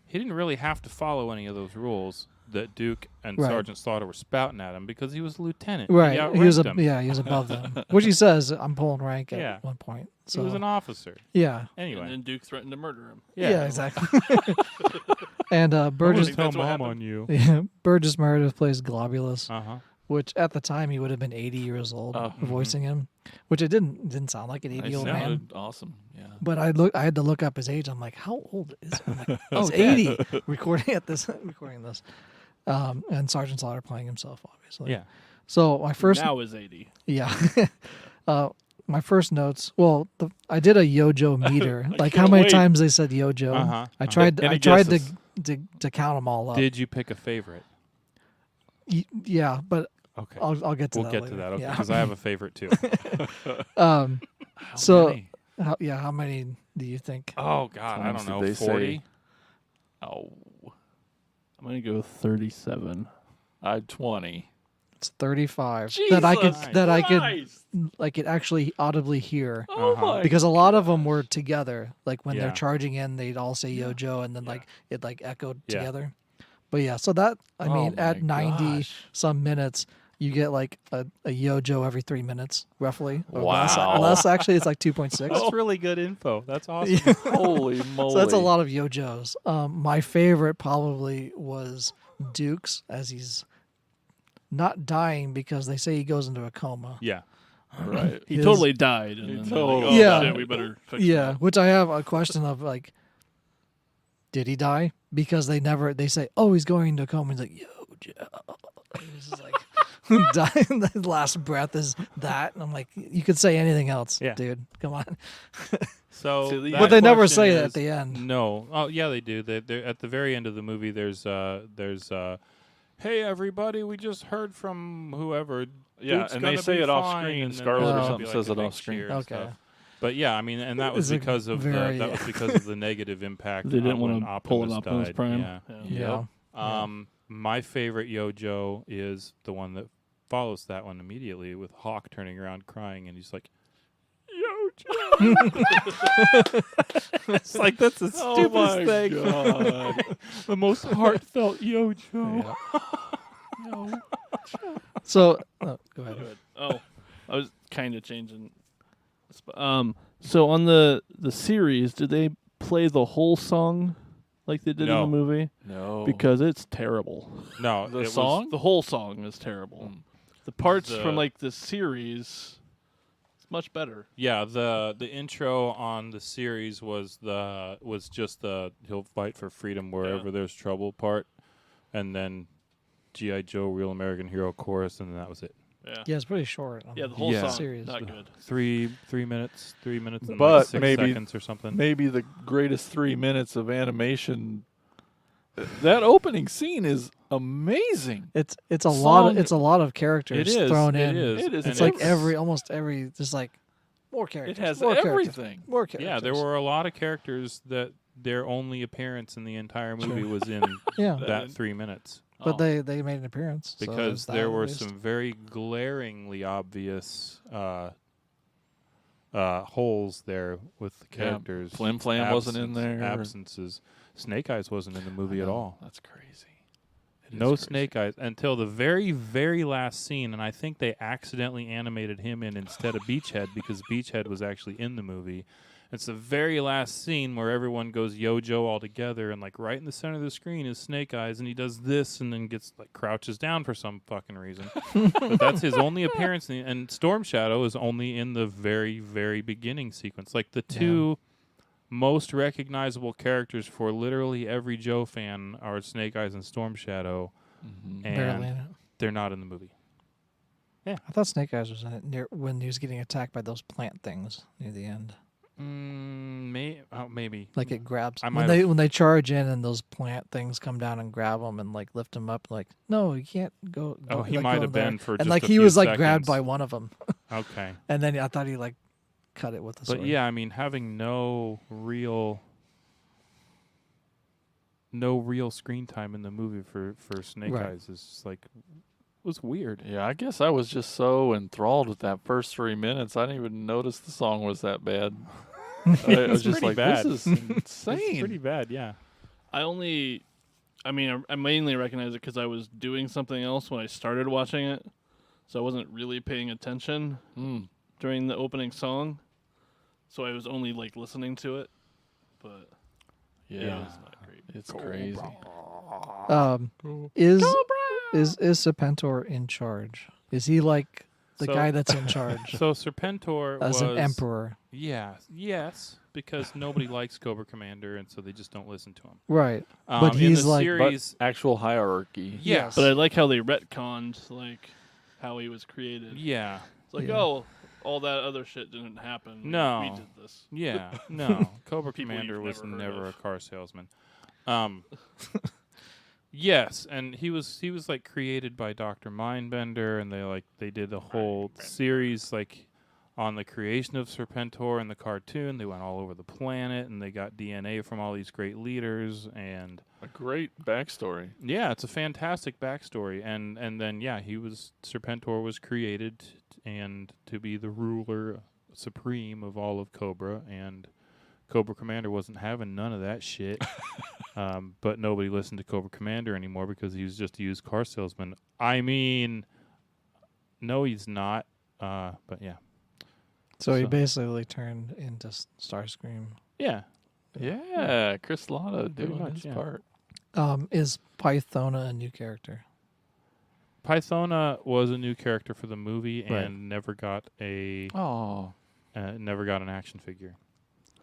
he didn't really have to follow any of those rules that Duke and Right. Sergeant Slaughter were spouting at him because he was a lieutenant. Right, He he was outranked them. he was above them, which he says I'm pulling rank at Yeah. one point. He So was an officer. yeah, Anyway. And then Duke threatened to murder him. yeah, exactly. And I'm Burgess think gonna that's tell what Mom happened. on you. yeah, Burgess Meredith plays Globulus, Uh-huh. which at the time he would have been 80 years old Oh. voicing him, which it didn't sound like an It 80-year-old man. sounded awesome. Yeah. But I had to look up his age. I'm like, how old is he? I'm like, Oh, he's 80 recording this. And Sergeant Slaughter playing himself, obviously. Yeah. So my first, Now is 80. yeah, my first notes. Well, I did a Yojo meter. Like how can't many wait. times they said Yojo. Uh-huh. I tried. Any I tried guesses? to count them all up. Did you pick a favorite? Yeah, but Okay. I'll get to We'll that. get later. to that, okay, Yeah. because I have a favorite too. So many? how many do you think? Oh God, I Times don't did know. they say? 40? Oh, I'm going to go 37. I'd 20. It's 35 that I could Jesus that I could Christ. like it actually audibly hear. Oh Uh-huh. my Because a lot of them were together. Like when Yeah. they're charging in, they'd all say Yojo, and then like it like echoed Yeah. together. But yeah, so that I mean, Oh at my 90 gosh. some minutes, you get like a Yojo every 3 minutes, roughly. Or Wow. less actually, it's like 2.6. That's really good info. That's awesome. Holy moly. So that's a lot of Yojos. My favorite probably was Duke's, as he's not dying because they say he goes into a coma. Yeah. Right. He His- totally died. And He then they're like, totally- oh, Yeah. shit, we better fix Yeah, that. which I have a question of like, did he die? Because they say, oh, he's going into a coma. He's like, Yojo. He's just like, dying. The last breath is that. And I'm like, you could say anything else, Yeah. dude. Come on. So, So the- that But they never question say that at is- the end. No. Oh, yeah, they do. They're at the very end of the movie. There's hey everybody, we just heard from whoever. Yeah, Duke's and they gonna say be it off fine, screen. and then Scarlett or there'll something be, like, says a it off big screen. cheer and Okay. stuff. But yeah, I mean, and that was It's a because of very- that was because of the negative impact. They didn't when want to pull an Optimus Optimus died. Prime. Yeah. Yeah. My favorite Yojo is the one that follows that one immediately, with Hawk turning around crying, and he's like, Yojo. It's like that's the Oh stupidest my thing. God. The most heartfelt Yojo. So, go ahead. Good. Oh, I was kind of changing. So on the series, did they play the whole song like they did No. in the movie? No. Because it's terrible. No, The it was- song? The whole song is terrible. The parts The- from like the series, it's much better. yeah, the intro on the series was just the he'll fight for freedom wherever there's trouble part, and then G.I. Joe Real American Hero chorus, and then that was it. Yeah. Yeah, it's pretty short. Yeah, the whole Yeah. song Series. not good. 3 minutes and But like 6 maybe- seconds or something. Maybe the greatest 3 minutes of animation. That opening scene is amazing. It's a lot. Song- It's a lot of characters It is. thrown It in. is. It is. And It's like it's- almost every just like more characters. It has more characters, everything. More characters. Yeah, there were a lot of characters that their only appearance in the entire movie was in Yeah, that 3 minutes. but Oh. they made an appearance so Because there's that there at were least. some very glaringly obvious holes there with the Yeah, characters. Flim Flam wasn't in there. Absences. Snake Eyes wasn't in the movie at all. That's crazy. It is No crazy. Snake Eyes until the very, very last scene, and I think they accidentally animated him in instead of Beachhead because Beachhead was actually in the movie. It's the very last scene where everyone goes Yojo all together, and like right in the center of the screen is Snake Eyes, and he does this, and then gets like crouches down for some fucking reason. But that's his only appearance, and Storm Shadow is only in the very, very beginning sequence. Like the two most recognizable characters for literally every Joe fan are Snake Eyes and Storm Shadow, barely and in it. they're not in the movie. I thought Snake Eyes was in it near when he was getting attacked by those plant things near the end. Maybe. Like it grabs I when might they have- when they charge in and those plant things come down and grab him and like lift him up. Like no, you can't go. Oh, go he like, might go have there. been for and just like a he few was like grabbed seconds. by one of them. Okay. And then I thought he like cut it with the sword. But yeah, I mean, having no real screen time in the movie for Snake Right. Eyes is just like was weird. Yeah, I guess I was just so enthralled with that first 3 minutes. I didn't even notice the song was that bad. I was It's just pretty like, bad. this is insane. It's pretty bad, yeah. I mainly recognize it because I was doing something else when I started watching it, so I wasn't really paying attention Mm. during the opening song. So I was only like listening to it, but Yeah, it's not great. it's crazy. Is Serpentor in charge? Is he like the So- guy that's in charge So Serpentor as was an emperor? yes, because nobody likes Cobra Commander, and so they just don't listen to him. Right. But in he's the like- series, Actual hierarchy. yes, But I like how they retconned like how he was created. yeah, It's like, Yeah. oh, all that other shit didn't happen. No. we did this. yeah, no. Cobra People Commander you've was never heard never a of. car salesman. Yes, and he was like created by Dr. Mindbender, and they did a whole series like on the creation of Serpentor in the cartoon. They went all over the planet, and they got DNA from all these great leaders, and A great backstory. yeah, it's a fantastic backstory. And then Serpentor was created and to be the ruler supreme of all of Cobra, and Cobra Commander wasn't having none of that shit. But nobody listened to Cobra Commander anymore because he was just a used car salesman. I mean, no, he's not. But yeah. So he So- basically turned into Starscream. Yeah. Yeah, Chris Latta Pretty doing much, his yeah. part. Is Pythona a new character? Pythona was a new character for the movie Right. and never got an action figure.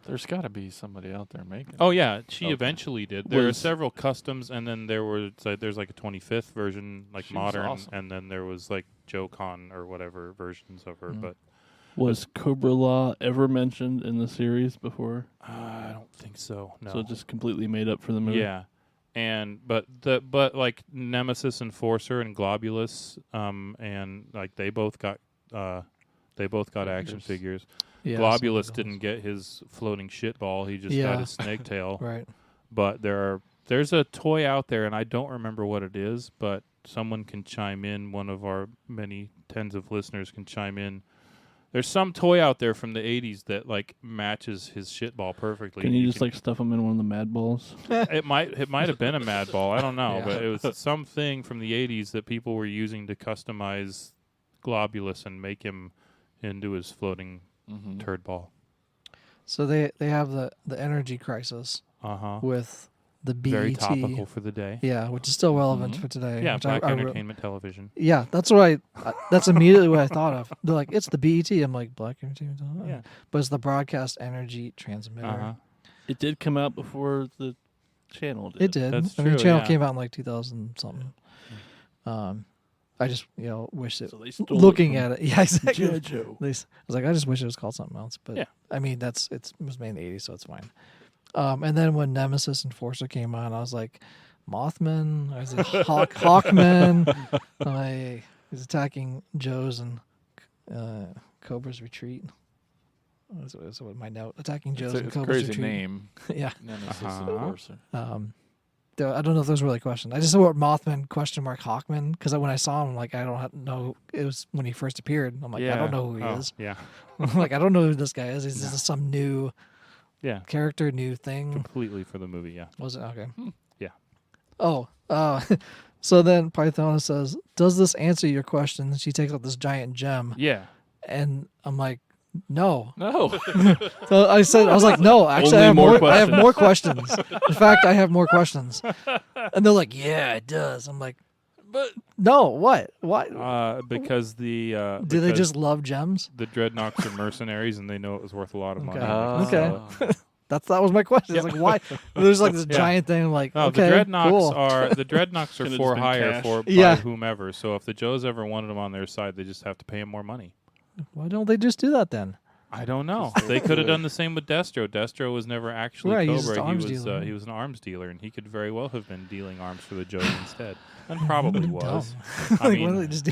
There's got to be somebody out there making. Oh yeah, she Okay. eventually did. There are Was- several customs, and then there's like a 25th version, like She's modern, awesome. and then there was like Joe-Con or whatever versions of her. Mm. But Was Cobra Law ever mentioned in the series before? I don't think so. No. So just completely made up for the movie. Yeah, and but like Nemesis Enforcer and Globulus, and like they both got action figures. Yeah. Globulus something didn't get his floating shit ball; he just Yeah. got his snake tail. else. Right. But there's a toy out there, and I don't remember what it is, but someone can chime in. One of our many tens of listeners can chime in. There's some toy out there from the 80s that like matches his shit ball perfectly. Can you just like stuff them in one of the Mad Balls? It might have been a mad ball. I don't know, Yeah. but it was something from the 80s that people were using to customize Globulus and make him into his floating Mm-hmm. turd ball. So they have the energy crisis Uh-huh. with the BET. Very topical for the day. Yeah, which is still relevant Mhm. for today. Yeah, which black I entertainment television. Yeah, that's what that's immediately what I thought of. They're like, it's the BET. I'm like, Black Entertainment Television? Yeah. But it's the Broadcast Energy Transmitter. Uh-huh. It did come out before the channel did. It did. That's I mean, true, channel yeah. came out in like 2000 something. I just wish it. So they stole Looking it at it, yeah, exactly. JoJo. At least I was like, I just wish it was called something else. But Yeah. I mean, it was made in the 80s, so it's fine. And then when Nemesis Enforcer came on, I was like, Mothman, or is it Hawkman? He's attacking Joe's and Cobra's retreat. That's what my note. Attacking Joe's and It's a Cobra's crazy retreat. name. Yeah. Nemesis Uh-huh. Enforcer. I don't know if those were really questions. I just wrote Mothman Hawkman because when I saw him, I'm like, I don't know. It was when he first appeared. I'm like, I don't know who he is. Yeah. I'm like, I don't know who this guy is. Is this some new Yeah. character, new thing? Completely for the movie, yeah. Was it okay? Yeah. Oh, so then Pythona says, "Does this answer your question?" And she takes out this giant gem, Yeah. and I'm like, "No." No. So I was like, "No, actually, Only I have more more. I have more questions. In fact, I have more questions." And they're like, "Yeah, it does." I'm like, "But no, what? Why? Because the Do they because just love gems?" the Dreadnoks are mercenaries and they know it was worth a lot of money. Okay. and they can Okay. sell it. That was my question. It's like, why? There's like this Yeah. giant thing. I'm like, No, okay, the Dreadnoks cool. are Could've for just been hire cash. for by Yeah. whomever. So if the Joes ever wanted them on their side, they just have to pay them more money. Why don't they just do that then? I don't know. They could have done the same with Destro. Destro was never actually Right, he's just Cobra. an arms dealer. He was an arms dealer, and he could very well have been dealing arms for the Joes instead, and probably was. I Like, why don't they mean, just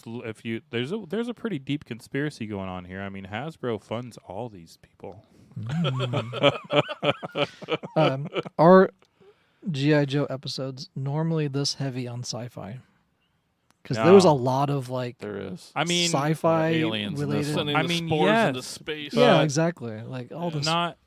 do if you there's a pretty deep conspiracy going on here. I mean, Hasbro funds all these people. Are G.I. Joe episodes normally this heavy on sci-fi? Because there was a No. lot of like There is. I mean, sci-fi aliens in this related. one. Sending I the mean, spores into yes, space. Yeah, but exactly. Like all this. not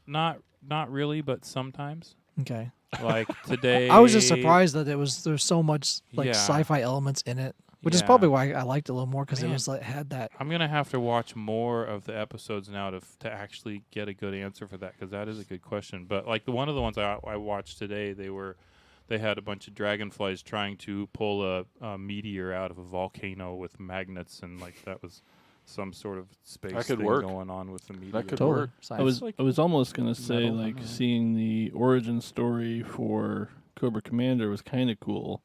really, but sometimes. Okay. Like today, I was just surprised that there's so much like Yeah. sci-fi elements in it, which is Yeah. probably why I liked it a little more because it Man. was like had that. I'm gonna have to watch more of the episodes now to actually get a good answer for that, because that is a good question. But like one of the ones I watched today, they had a bunch of dragonflies trying to pull a meteor out of a volcano with magnets, and like that was some sort of space That could thing work. going on with the meteor. That could Totally. work. Science. I was almost gonna say metal, like I don't know. seeing the origin story for Cobra Commander was kind of cool,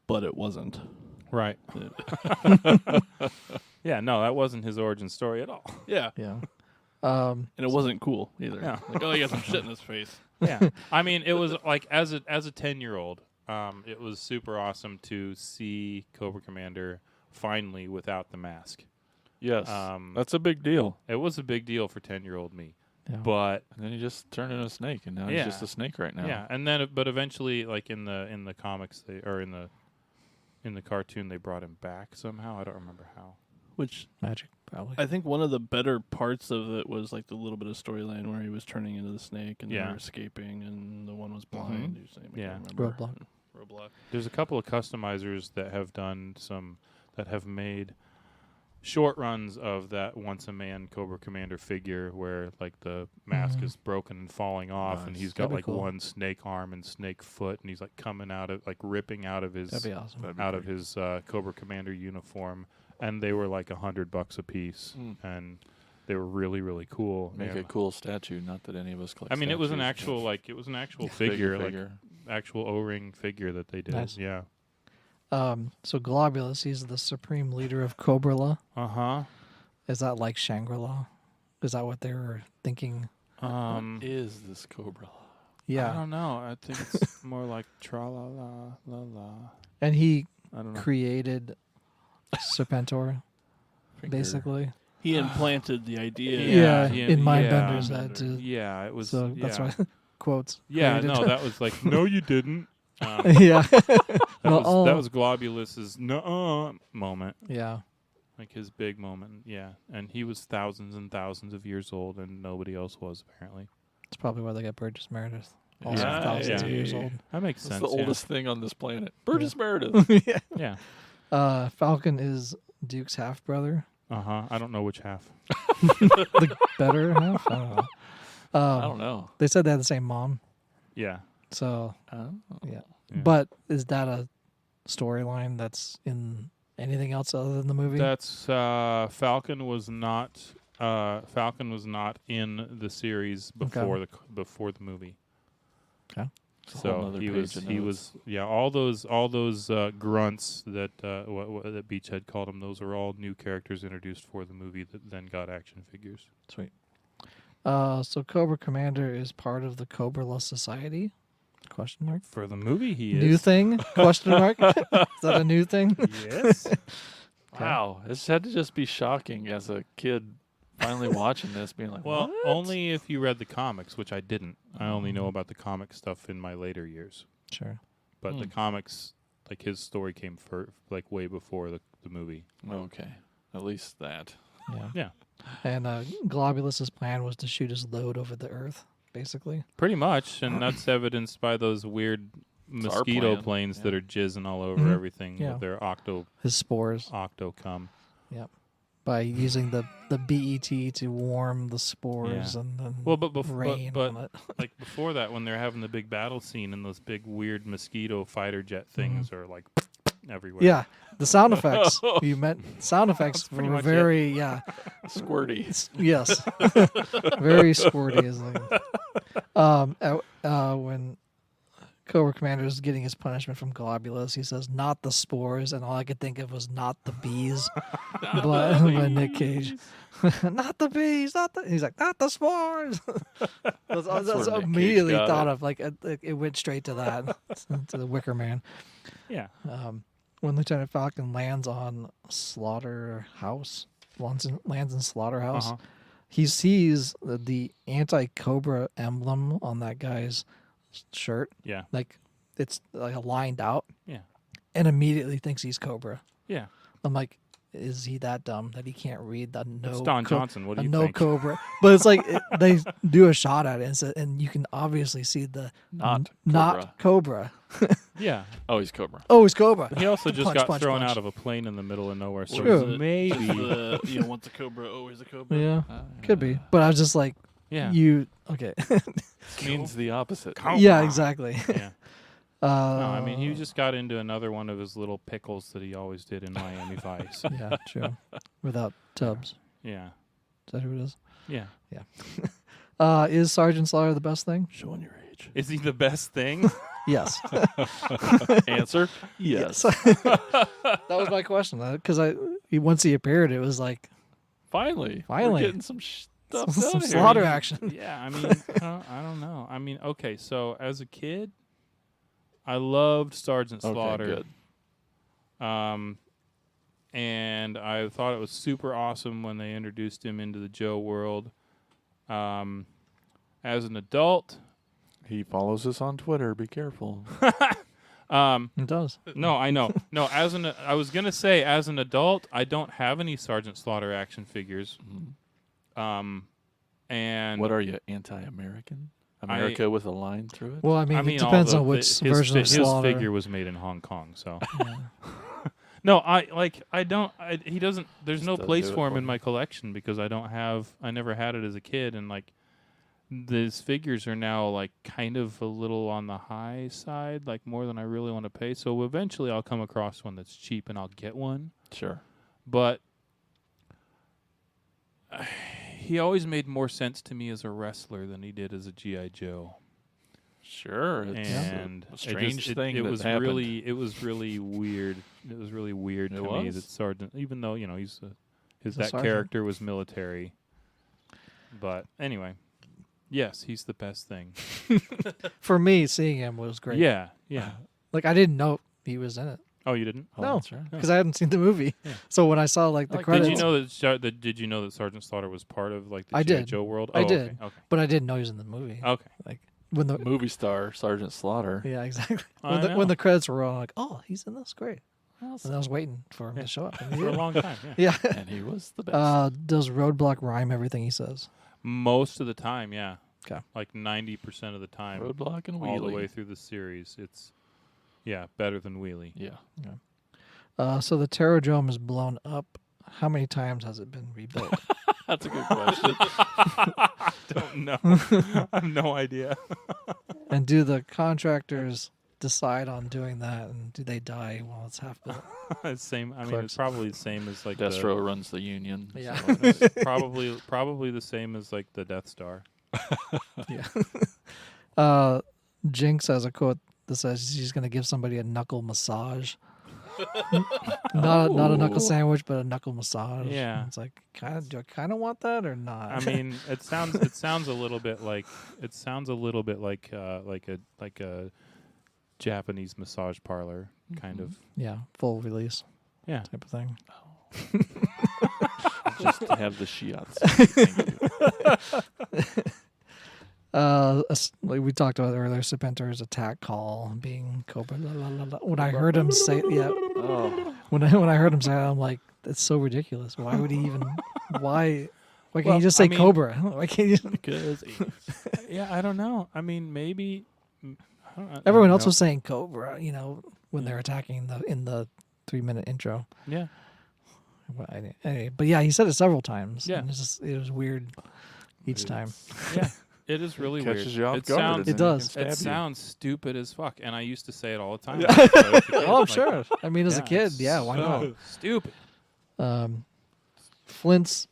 but it wasn't. Right. Yeah, no, that wasn't his origin story at all. Yeah, Yeah. and it wasn't cool either. Yeah. Like, oh, he got some shit in his face. Yeah. I mean, it was like as a 10-year-old, it was super awesome to see Cobra Commander finally without the mask. Yes. Um, That's a big deal. It was a big deal for 10-year-old me. Yeah. But And then he just turned into a snake, and now Yeah. he's just a snake right now. yeah, and then but eventually, like in the comics, in the cartoon, they brought him back somehow. I don't remember how. Which Magic probably. I think one of the better parts of it was like the little bit of storyline where he was turning into the snake and they Yeah. were escaping, and the one was blind. Whose name I Yeah. can't remember. Roadblock. Roadblock. There's a couple of customizers that have made short runs of that Once a Man Cobra Commander figure where like the mask is broken and falling off, and Nice. he's got That'd be like cool. one snake arm and snake foot, and he's like coming out of like ripping out of his That'd be awesome. That'd be out of great. his Cobra Commander uniform, and they were like $100 a piece, Mm. and they were really really cool. Make Yeah. a cool statue. Not that any of us collect I mean, it was an statues, actual but figure, figure. like actual O-ring figure that they did. Nice. Yeah. So Globulus, he's the supreme leader of Cobra-La. Uh Is that like Shangri-La? Is that what they were thinking? huh. What is this Cobra? I Yeah. don't know. I think it's more like tra la la la la. And he I don't know. created Serpentor, Finger. basically. He implanted the idea. Yeah, he- in yeah. Mindbender's head too. Yeah, it was. So that's yeah. why quotes. Yeah, created. no, that was like, no, you didn't. Yeah. That No, was Globulus's no moment, Yeah. like his big moment. Yeah, and he was thousands and thousands of years old, and nobody else was apparently. That's probably why they got Burgess Meredith. Also Yeah, thousands of yeah. years old. That makes That's sense. the yeah. oldest thing on this planet. Burgess Meredith. Yeah. Yeah. Falcon is Duke's half brother. I don't know which half. The better half? I don't know. I don't know. They said they had the same mom. Yeah. So, Oh. yeah. Yeah. But is that a storyline that's in anything else other than the movie? That's Falcon was not. Falcon was not in the series before the movie. Okay. It's a whole So nother he page was of he notes. was yeah, all those grunts that that Beachhead called them, those are all new characters introduced for the movie that then got action figures. Sweet. So Cobra Commander is part of the Cobra-La Society? Question mark. For the movie, he New is. thing? Question mark. Is that a new thing? Yes. Wow, this had to just be shocking as a kid finally watching this, being like, Well, what? only if you read the comics, which I didn't. I only know about the comic stuff in my later years. Sure. But the comics, like his story came like way before the movie. Okay, at least that. Yeah. Yeah. And Globulus's plan was to shoot his load over the Earth, basically. Pretty much, and that's evidenced by those weird It's our mosquito plan, planes yeah. that are jizzing all over Mhm. everything Yeah. with their octo His spores. cum. By using the BET to warm the spores Yeah. and then Well, but rain on it. like before that, when they're having the big battle scene and those big weird mosquito fighter jet things are like everywhere. Yeah, the sound effects. You meant sound effects pretty were much very yeah. Squirty. Yes, very squirty. Is like, when Cobra Commander is getting his punishment from Globulus. He says, "Not the spores," and all I could think of was "not the bees," but Nick Cage, "Not the bees, not the." He's like, "Not the spores." That's where Nick immediately Cage got thought it. of like it went straight to that, to the Wicker Man. Yeah. When Lieutenant Falcon lands on Slaughterhouse, lands in Slaughterhouse, Uh-huh. he sees the anti-Cobra emblem on that guy's shirt. Yeah. Like it's like lined out, Yeah. and immediately thinks he's Cobra. Yeah. I'm like, is he that dumb that he can't read the no? It's Don Johnson. What do a you no think? Cobra, but it's like they do a shot at it, and you can obviously see the Not Cobra. Yeah. Oh, he's Cobra. Oh, it's Cobra. He also just Punch, got punch, thrown punch. out of a plane in the middle of nowhere. So True. maybe. Once a cobra, always a cobra. Yeah, could be. But I was just like, Yeah. you okay? Means the opposite. Yeah, exactly. Yeah. No, I mean, he just got into another one of his little pickles that he always did in Miami Vice. Yeah, true. Without Tubbs. Yeah. Is that who it is? Yeah. Is Sergeant Slaughter the best thing? Showing your age. Is he the best thing? Yes. Answer: yes. That was my question. Because once he appeared, it was like Finally, Finally. we're getting some stuff some done here. slaughter action. Yeah, I mean, I don't know. I mean, okay, so as a kid, I loved Sergeant Okay, Slaughter. good. And I thought it was super awesome when they introduced him into the Joe world. As an adult, He follows us on Twitter. Be careful. It does. no, I know. No, I was gonna say, as an adult, I don't have any Sergeant Slaughter action figures. And What are you, anti-American? America with a line through it? Well, I mean, I mean, it depends all on the- which his version of his Slaughter. figure was made in Hong Kong, so. Yeah. No, he doesn't. There's Just no doesn't place do it for him for in me. my collection because I never had it as a kid, and like these figures are now like kind of a little on the high side, like more than I really want to pay. So eventually I'll come across one that's cheap and I'll get one. Sure. But he always made more sense to me as a wrestler than he did as a G.I. Joe. Sure. It's And a strange thing it that was happened. really weird. It was really weird It to me was? that Sergeant, even though He's a that sergeant. character was military. But anyway, yes, he's the best thing. For me, seeing him was great. Yeah, yeah. Like I didn't know he was in it Oh, you didn't? Oh, no. that's right. because I hadn't seen the movie. Yeah. So when I saw like the Like, credits, Did you know that Sergeant Slaughter was part of like the I G.I. did. Joe world? I Oh, did. Okay. but I didn't know he was in the movie. Okay. Like when the Movie star Sergeant Slaughter. yeah, exactly. I When know. the credits were rolling, I'm like, oh, he's in this, great. Well, And I was waiting for him to show up. And he For a did. long time. Yeah. Yeah. and he was the best. Does Roadblock rhyme everything he says? Most of the time, yeah. 'Kay. Like 90% of the time, Roadblock and Wheelie. all the way through the series, it's better than Wheelie. Yeah. So the Terrordrome is blown up. How many times has it been rebuilt? That's a good question. I don't know. I have no idea. And do the contractors decide on doing that, and do they die while it's half built? Same. I mean, Clerks. it's probably the same as like Destro runs the union. Yeah. so it's- probably the same as like the Death Star. Yeah. Jinx has a quote that says she's going to give somebody a knuckle massage. Not a knuckle sandwich, but a knuckle massage. Yeah. It's like, do I kind of want that or not? I mean, it sounds a little bit like a Japanese massage parlor kind of. yeah, full release Yeah. type of thing. just have the shiats. Thank you. Like we talked about earlier, Serpentor's attack call being Cobra. La, la, la, la. When I heard him say, Oh, when I heard him say that, I'm like, that's so ridiculous. Why would he even? Why can't Well, you just I say mean- Cobra? Why can't you? because Yeah, I don't know. I mean, maybe. I don't Everyone know. else was saying Cobra, when they're attacking in the 3-minute intro. Yeah. But yeah, he said it several times. Yeah. and it was weird each time. Yeah. It is really catches weird. you off It guard. sounds and then It he can does. stab It you. sounds stupid as fuck, and I used to say it all the time. Yeah. when I was a kid, Oh, I'm like, sure. I mean, as a yeah, kid, it's yeah, why so not? Stupid. Flint's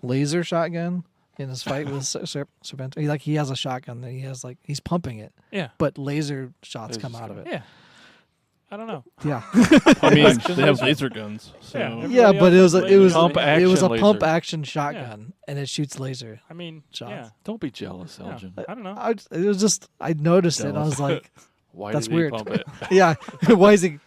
laser shotgun in his fight with Serpent. He has a shotgun that he's pumping it, Yeah. but laser shots Lasers come out of it. Yeah. I don't know. Yeah, I mean, they have laser guns. So. Yeah. yeah, but it was Pump it was a action pump laser. action shotgun, and it shoots laser. I mean, Shots. yeah. Don't be jealous, Yeah. Elgin. I don't know. It was just I noticed it. And I was like, Why That's did weird. he pump it? yeah, why is he?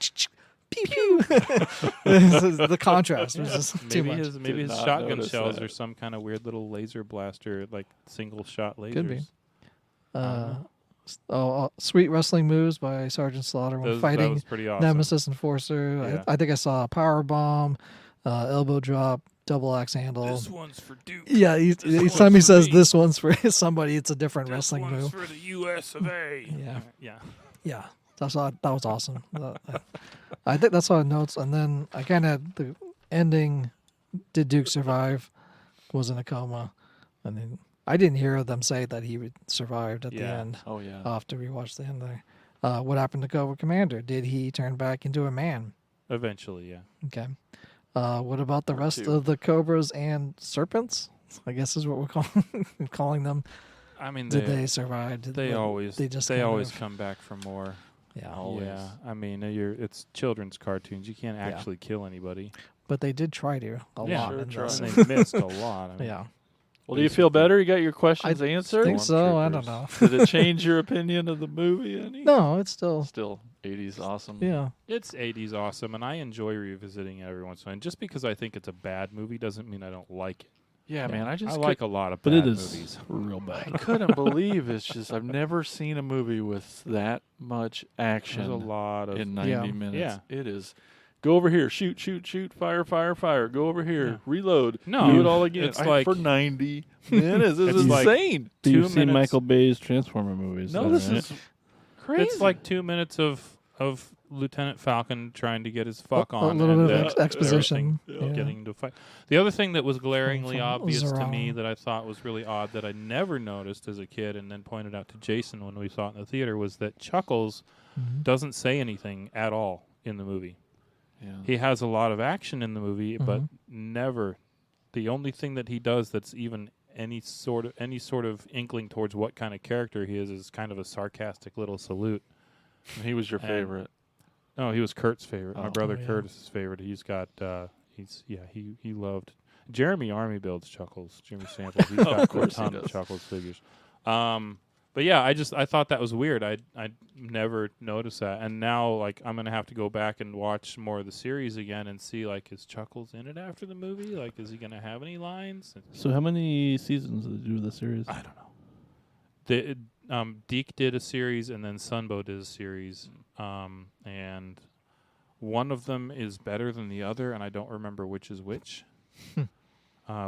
Pew pew. The contrast was just too Maybe much. his Did not shotgun notice shells that. are some kind of weird little laser blaster, like single shot lasers. Could be. Sweet wrestling moves by Sergeant Slaughter when That fighting was pretty awesome. Nemesis Enforcer. Yeah. I think I saw a power bomb, elbow drop, double axe handle. This one's for Duke. Yeah, each time he says this one's for somebody, it's a different wrestling move. for the U.S. of A. Yeah. Yeah. Yeah, that was awesome. I think that's all I notes. And then I kind of the ending. Did Duke survive? Was in a coma, and then I didn't hear them say that he survived at the Yeah. end. Oh yeah. I'll have to rewatch the end there. What happened to Cobra Commander? Did he turn back into a man? Eventually, yeah. Okay. What about the Or rest two. of the cobras and serpents? I guess is what we're calling them. I mean, Did they survive? Did they always They just they kind always of- come back for more. Yeah. Always. Yeah, I mean, it's children's cartoons. You can't Yeah. actually kill anybody. But they did try to a Yeah. lot. Sure in tried. this. And they missed a lot. I mean, Yeah. Well, do you feel better? You got your questions answered? think so. I don't Stormtroopers. know. Did it change your opinion of the movie any? No, it's still. Still 80s awesome. Yeah. It's 80s awesome, and I enjoy revisiting it every once in a while. And just because I think it's a bad movie doesn't mean I don't like it. Yeah, man. I just like a lot of But bad it is movies. real I bad. couldn't believe it's just I've never seen a movie with that much There's action a lot of in 90 Yeah. minutes. Yeah. It is. Go over here, shoot, shoot, shoot, fire, fire, fire. Go over here, Yeah. reload. No, do it all again. it's like- for 90 minutes. This It's is like insane. So you've 2 seen minutes. Michael Bay's Transformer movies. No, then, this right? is crazy. It's like 2 minutes of Lieutenant Falcon trying to get his fuck A on. little and bit of everything exposition. Yeah. getting to fight. The other thing that was glaringly From obvious to me Zorro. that I thought was really odd that I never noticed as a kid and then pointed out to Jason when we saw it in the theater was that Chuckles Mhm. doesn't say anything at all in the movie. Yeah. He has a lot of action in the movie, but Mhm. never. The only thing that he does that's even any sort of inkling towards what kind of character he is kind of a sarcastic little salute. He was your And- favorite. No, he was Kurt's favorite. My Oh. brother Oh, yeah. Curtis's favorite. He's got he loved Jeremy Army builds Chuckles. Jeremy Samples. He's got a course he ton of does. Chuckles figures. But yeah, I thought that was weird. I never noticed that, and now like I'm gonna have to go back and watch more of the series again and see like is Chuckles in it after the movie? Like is he gonna have any lines? So how many seasons did they do the series? I don't know. Deke did a series, and then Sunbow did a series, and one of them is better than the other, and I don't remember which is which.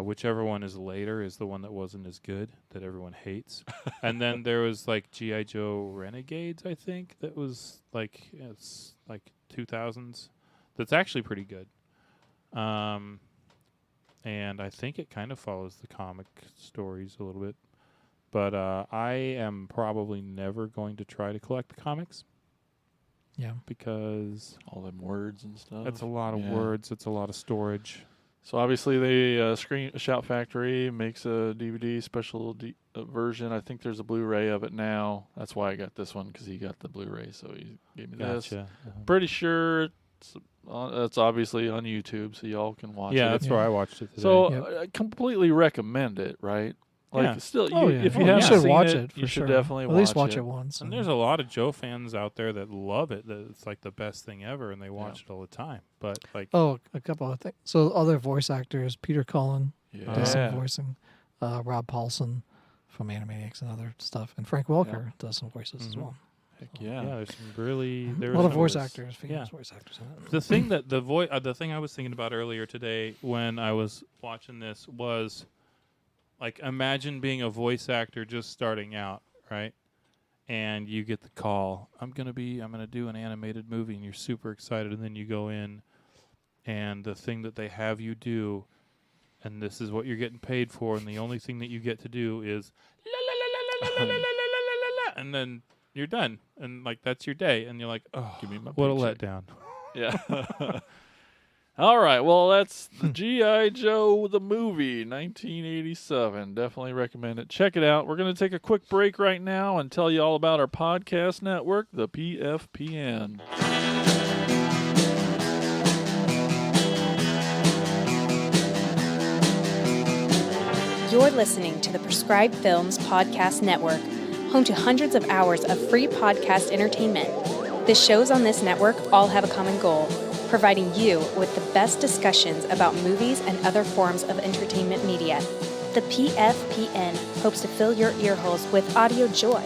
Whichever one is later is the one that wasn't as good, that everyone hates. And then there was like G.I. Joe Renegades, I think, that was like it's like 2000s. That's actually pretty good. And I think it kind of follows the comic stories a little bit. But I am probably never going to try to collect the comics Yeah. because All them words and stuff. that's a lot of Yeah. words. It's a lot of storage. So obviously, they Shout Factory makes a DVD special version. I think there's a Blu-ray of it now. That's why I got this one because he got the Blu-ray, so he gave me this. Gotcha. Pretty sure it's obviously on YouTube, so y'all can watch Yeah, it. that's where I watched it today. So Yep. I completely recommend it. Right? Like Yeah. still, Oh, you, yeah. if you Oh, haven't should seen watch it, for you should sure. definitely At least watch it. it once. and there's a lot of Joe fans out there that love it. That it's like the best thing ever, and they watch it all the time. But like, Oh, a couple of things. So other voice actors, Peter Cullen Yeah. does some voicing, Rob Paulson from Animaniacs and other stuff, and Frank Welker does some voices as Mhm. well. Heck yeah, yeah. there's some really A there lot was of voice some- actors, famous yeah. voice actors in it. The thing that the thing I was thinking about earlier today when I was watching this was like imagine being a voice actor just starting out, right? And you get the call, I'm gonna do an animated movie, and you're super excited, and then you go in, and the thing that they have you do, and this is what you're getting paid for, and the only thing that you get to do is la la la la la la la la la la la, and then you're done, and like that's your day, and you're like, oh, Give me my what a paycheck. letdown. Yeah. All right, well, that's the G.I. Joe, the movie, 1987. Definitely recommend it. Check it out. We're going to take a quick break right now and tell you all about our podcast network, the PFPN. You're listening to the Prescribed Films Podcast Network, home to hundreds of hours of free podcast entertainment. The shows on this network all have a common goal: providing you with the best discussions about movies and other forms of entertainment media. The PFPN hopes to fill your earholes with audio joy.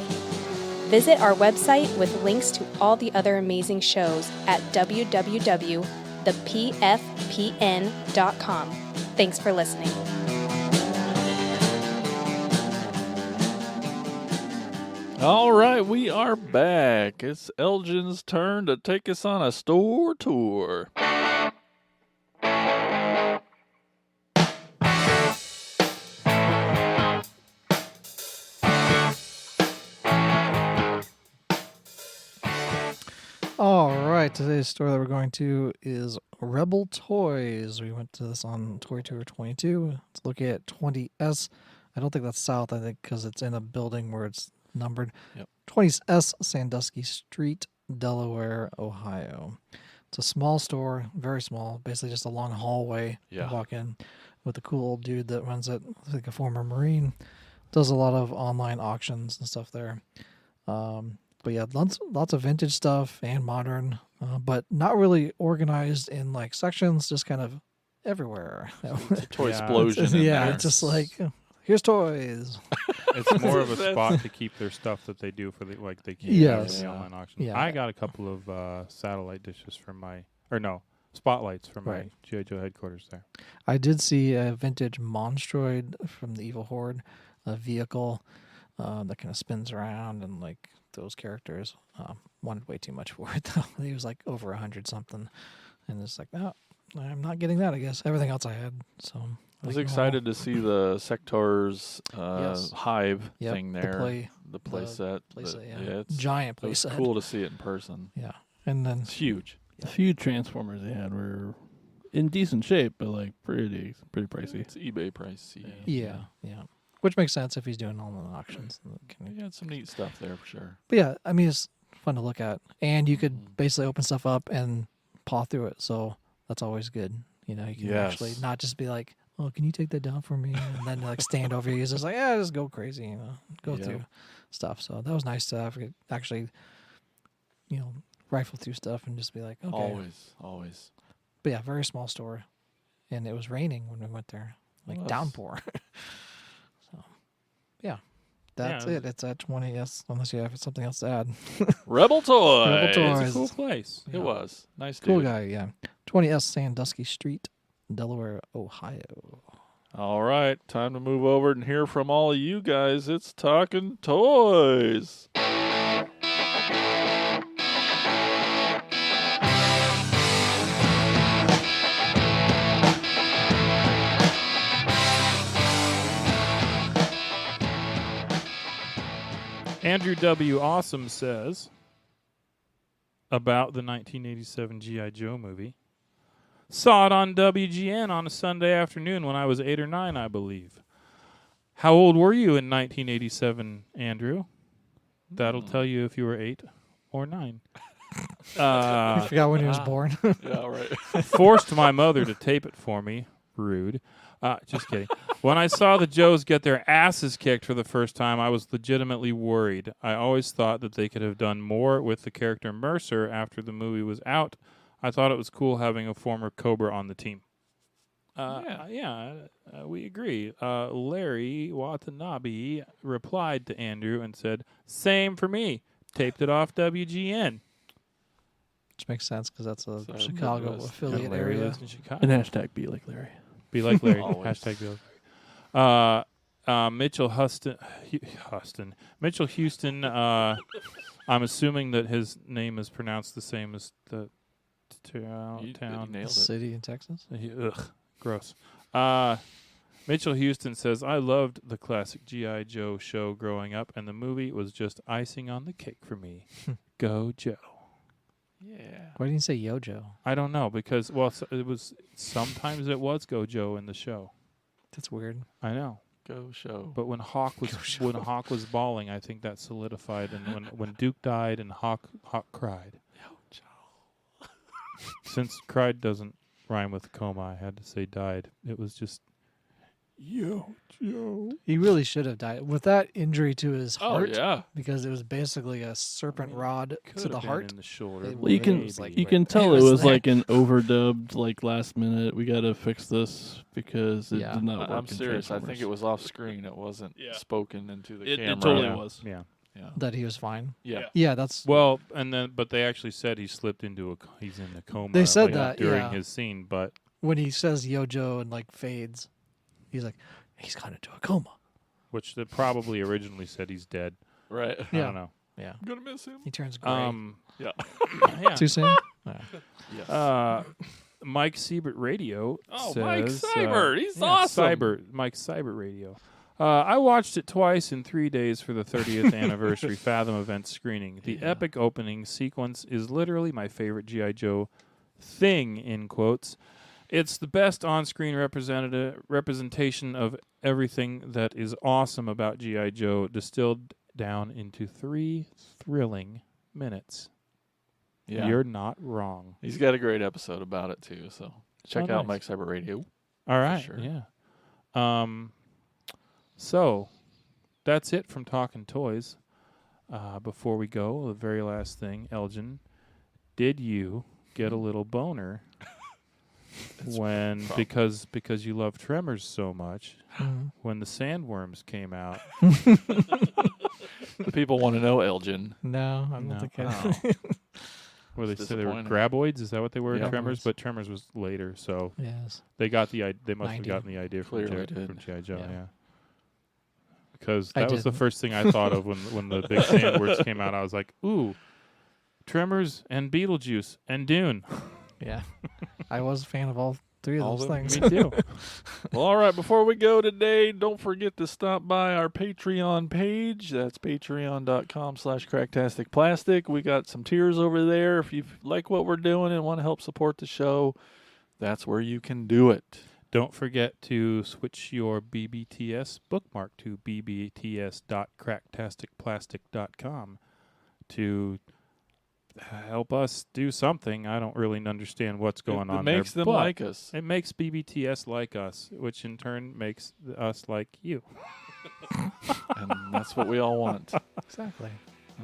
Visit our website with links to all the other amazing shows at www.thepfpn.com. Thanks for listening. All right, we are back. It's Elgin's turn to take us on a store tour. All right, today's store that we're going to is Rebel Toys. We went to this on Toy Tour 22. It's located at 20S. I don't think that's south, I think, because it's in a building where it's numbered. Yep. 20S Sandusky Street, Delaware, Ohio. It's a small store, very small, basically just a long hallway. Yeah. You walk in with a cool old dude that runs it, I think a former Marine. Does a lot of online auctions and stuff there. But yeah, lots of vintage stuff and modern, but not really organized in like sections, just kind of everywhere. It's a toy Yeah. explosion. in Yeah, there. it's just like, here's toys. It's more of a That's- spot to keep their stuff that they do for the they keep Yes. in the online auction. Yeah. I got a couple of satellite dishes from spotlights from my Right. G.I. Joe headquarters there. I did see a vintage Monstroid from the Evil Horde, a vehicle that kind of spins around and like those characters. Wanted way too much for it though. He was like over 100 something, and it's like, oh, I'm not getting that. I guess everything else I had. So I was like, excited to see the Sector's Yes. Hive Yep, thing the there. The the play set. playset, yeah. It's giant it was playset. cool to see it in person. Yeah, and then It's huge. The few Transformers they had were in decent shape, but like pretty pricey. It's eBay price. yeah, which makes sense if he's doing online auctions. You had some neat stuff there for sure. But yeah, I mean, it's fun to look at, and you Mm-hmm. could basically open stuff up and paw through it. So that's always good. You know, you can actually Yes. not just be like, "Oh, can you take that down for me?" and then like stand over you. It's just like, yeah, just go crazy. You know, go Yep. through stuff. So that was nice to actually, rifle through stuff and just be like, okay. Always. But yeah, very small store, and it was raining when we went there, like Was. downpour. So, yeah, that's Yeah. it. It's at 20S, unless you have something else to add. Rebel Toys. Rebel Toys. It's a cool place. It was. Nice Cool dude. guy, yeah. 20S Sandusky Street, Delaware, Ohio. All right, time to move over and hear from all of you guys. It's Talking Toys. Andrew W. Awesome says about the 1987 G.I. Joe movie. Saw it on WGN on a Sunday afternoon when I was 8 or 9, I believe. How old were you in 1987, Andrew? That'll tell you if you were 8 or 9. I forgot when he was born. Yeah, right. Forced my mother to tape it for me. Rude. Just kidding. When I saw the Joes get their asses kicked for the first time, I was legitimately worried. I always thought that they could have done more with the character Mercer after the movie was out. I thought it was cool having a former Cobra on the team. We agree. Larry Watanabe replied to Andrew and said, "Same for me. Taped it off WGN." Which makes sense because that's a So, Chicago Midwest. affiliate Larry area. lives in Chicago. And hashtag be like Larry. Be like Larry. Always. Hashtag be like Larry. Mitchell Houston. I'm assuming that his name is pronounced the same as the You town. nailed it. City in Texas. Ugh, gross. Mitchell Houston says, I loved the classic G.I. Joe show growing up, and the movie was just icing on the cake for me. Go Joe. Yeah. Why didn't you say Yojo? I don't know because it was sometimes it was Gojo in the show. That's weird. I know. Go show. But when Hawk was bawling, I think that solidified. And when Duke died and Hawk cried. Since cried doesn't rhyme with coma, I had to say died. It was just Joe. He really should have died with that injury to his Oh, heart. yeah. Because it was basically a serpent rod to the heart. In the shoulder. It Well, you can was like you right can there. tell It it was was there. like an overdubbed, like last minute. We got to fix this because it Yeah. did not work. I'm in serious. I think Transformers. it was off screen. It wasn't Yeah. spoken into the It camera. totally yeah. was. Yeah. Yeah. That he was fine. Yeah. Yeah, that's Well, but they actually said he slipped into he's in a coma. They said like, that, during yeah. his scene, but when he says Yojo and like fades. He's like, he's gone into a coma. which they probably originally said he's dead. Right. I Yeah. don't know. Yeah. I'm gonna miss him. He turns gray. Yeah. Yeah. Too soon? Yes. Mike Siebert Radio Oh, says, Mike Seibert. He's awesome. Mike Siebert Radio. I watched it twice in 3 days for the 30th anniversary Fathom event screening. The epic opening sequence is literally my favorite G.I. Joe thing, in quotes. It's the best on-screen representation of everything that is awesome about G.I. Joe, distilled down into 3 thrilling minutes. Yeah. You're not wrong. He's got a great episode about it too. So check Oh, out nice. Mike Cyber Radio. All right. sure. Yeah. So that's it from Talking Toys. Before we go, the very last thing, Elgin, did you get a little boner because you love Tremors so much when the sandworms came out? The people want to know, Elgin. No, I don't No. think Oh. Where they It's said they were disappointing. graboids? Is that what they were? Yeah. Tremors, but Tremors was later, so Yes. they got they must have 90. gotten the idea from Clearly did. G.I. Joe. Yeah. Yeah. Because I that was the didn't. first thing I thought of when the big sandworms came out. I was like, ooh, Tremors and Beetlejuice and Dune. Yeah. I was a fan of all 3 of All those of them? things. Me too. Well, all right. Before we go today, don't forget to stop by our Patreon page. That's patreon.com/cracktasticplastic. We got some tiers over there. If you like what we're doing and want to help support the show, that's where you can do it. Don't forget to switch your BBTS bookmark to bbts.cracktasticplastic.com to help us do something. I don't really understand what's going on there. It makes them but like us. It makes BBTS like us, which in turn makes us like you. And that's what we all want. Exactly.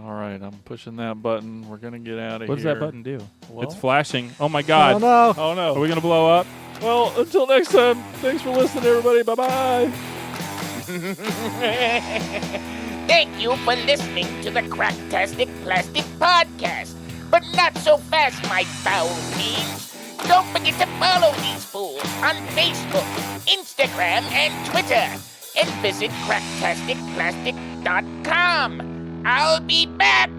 All right. I'm pushing that button. We're going to get out of What does here. that button do? Well, It's flashing. Oh my God. Oh, no. Oh, no. Are we going to blow up? Well, until next time, thanks for listening, everybody. Bye-bye. Thank you for listening to the Cracktastic Plastic Podcast. But not so fast, my foul fiends. Don't forget to follow these fools on Facebook, Instagram, and Twitter. And visit cracktasticplastic.com. I'll be back.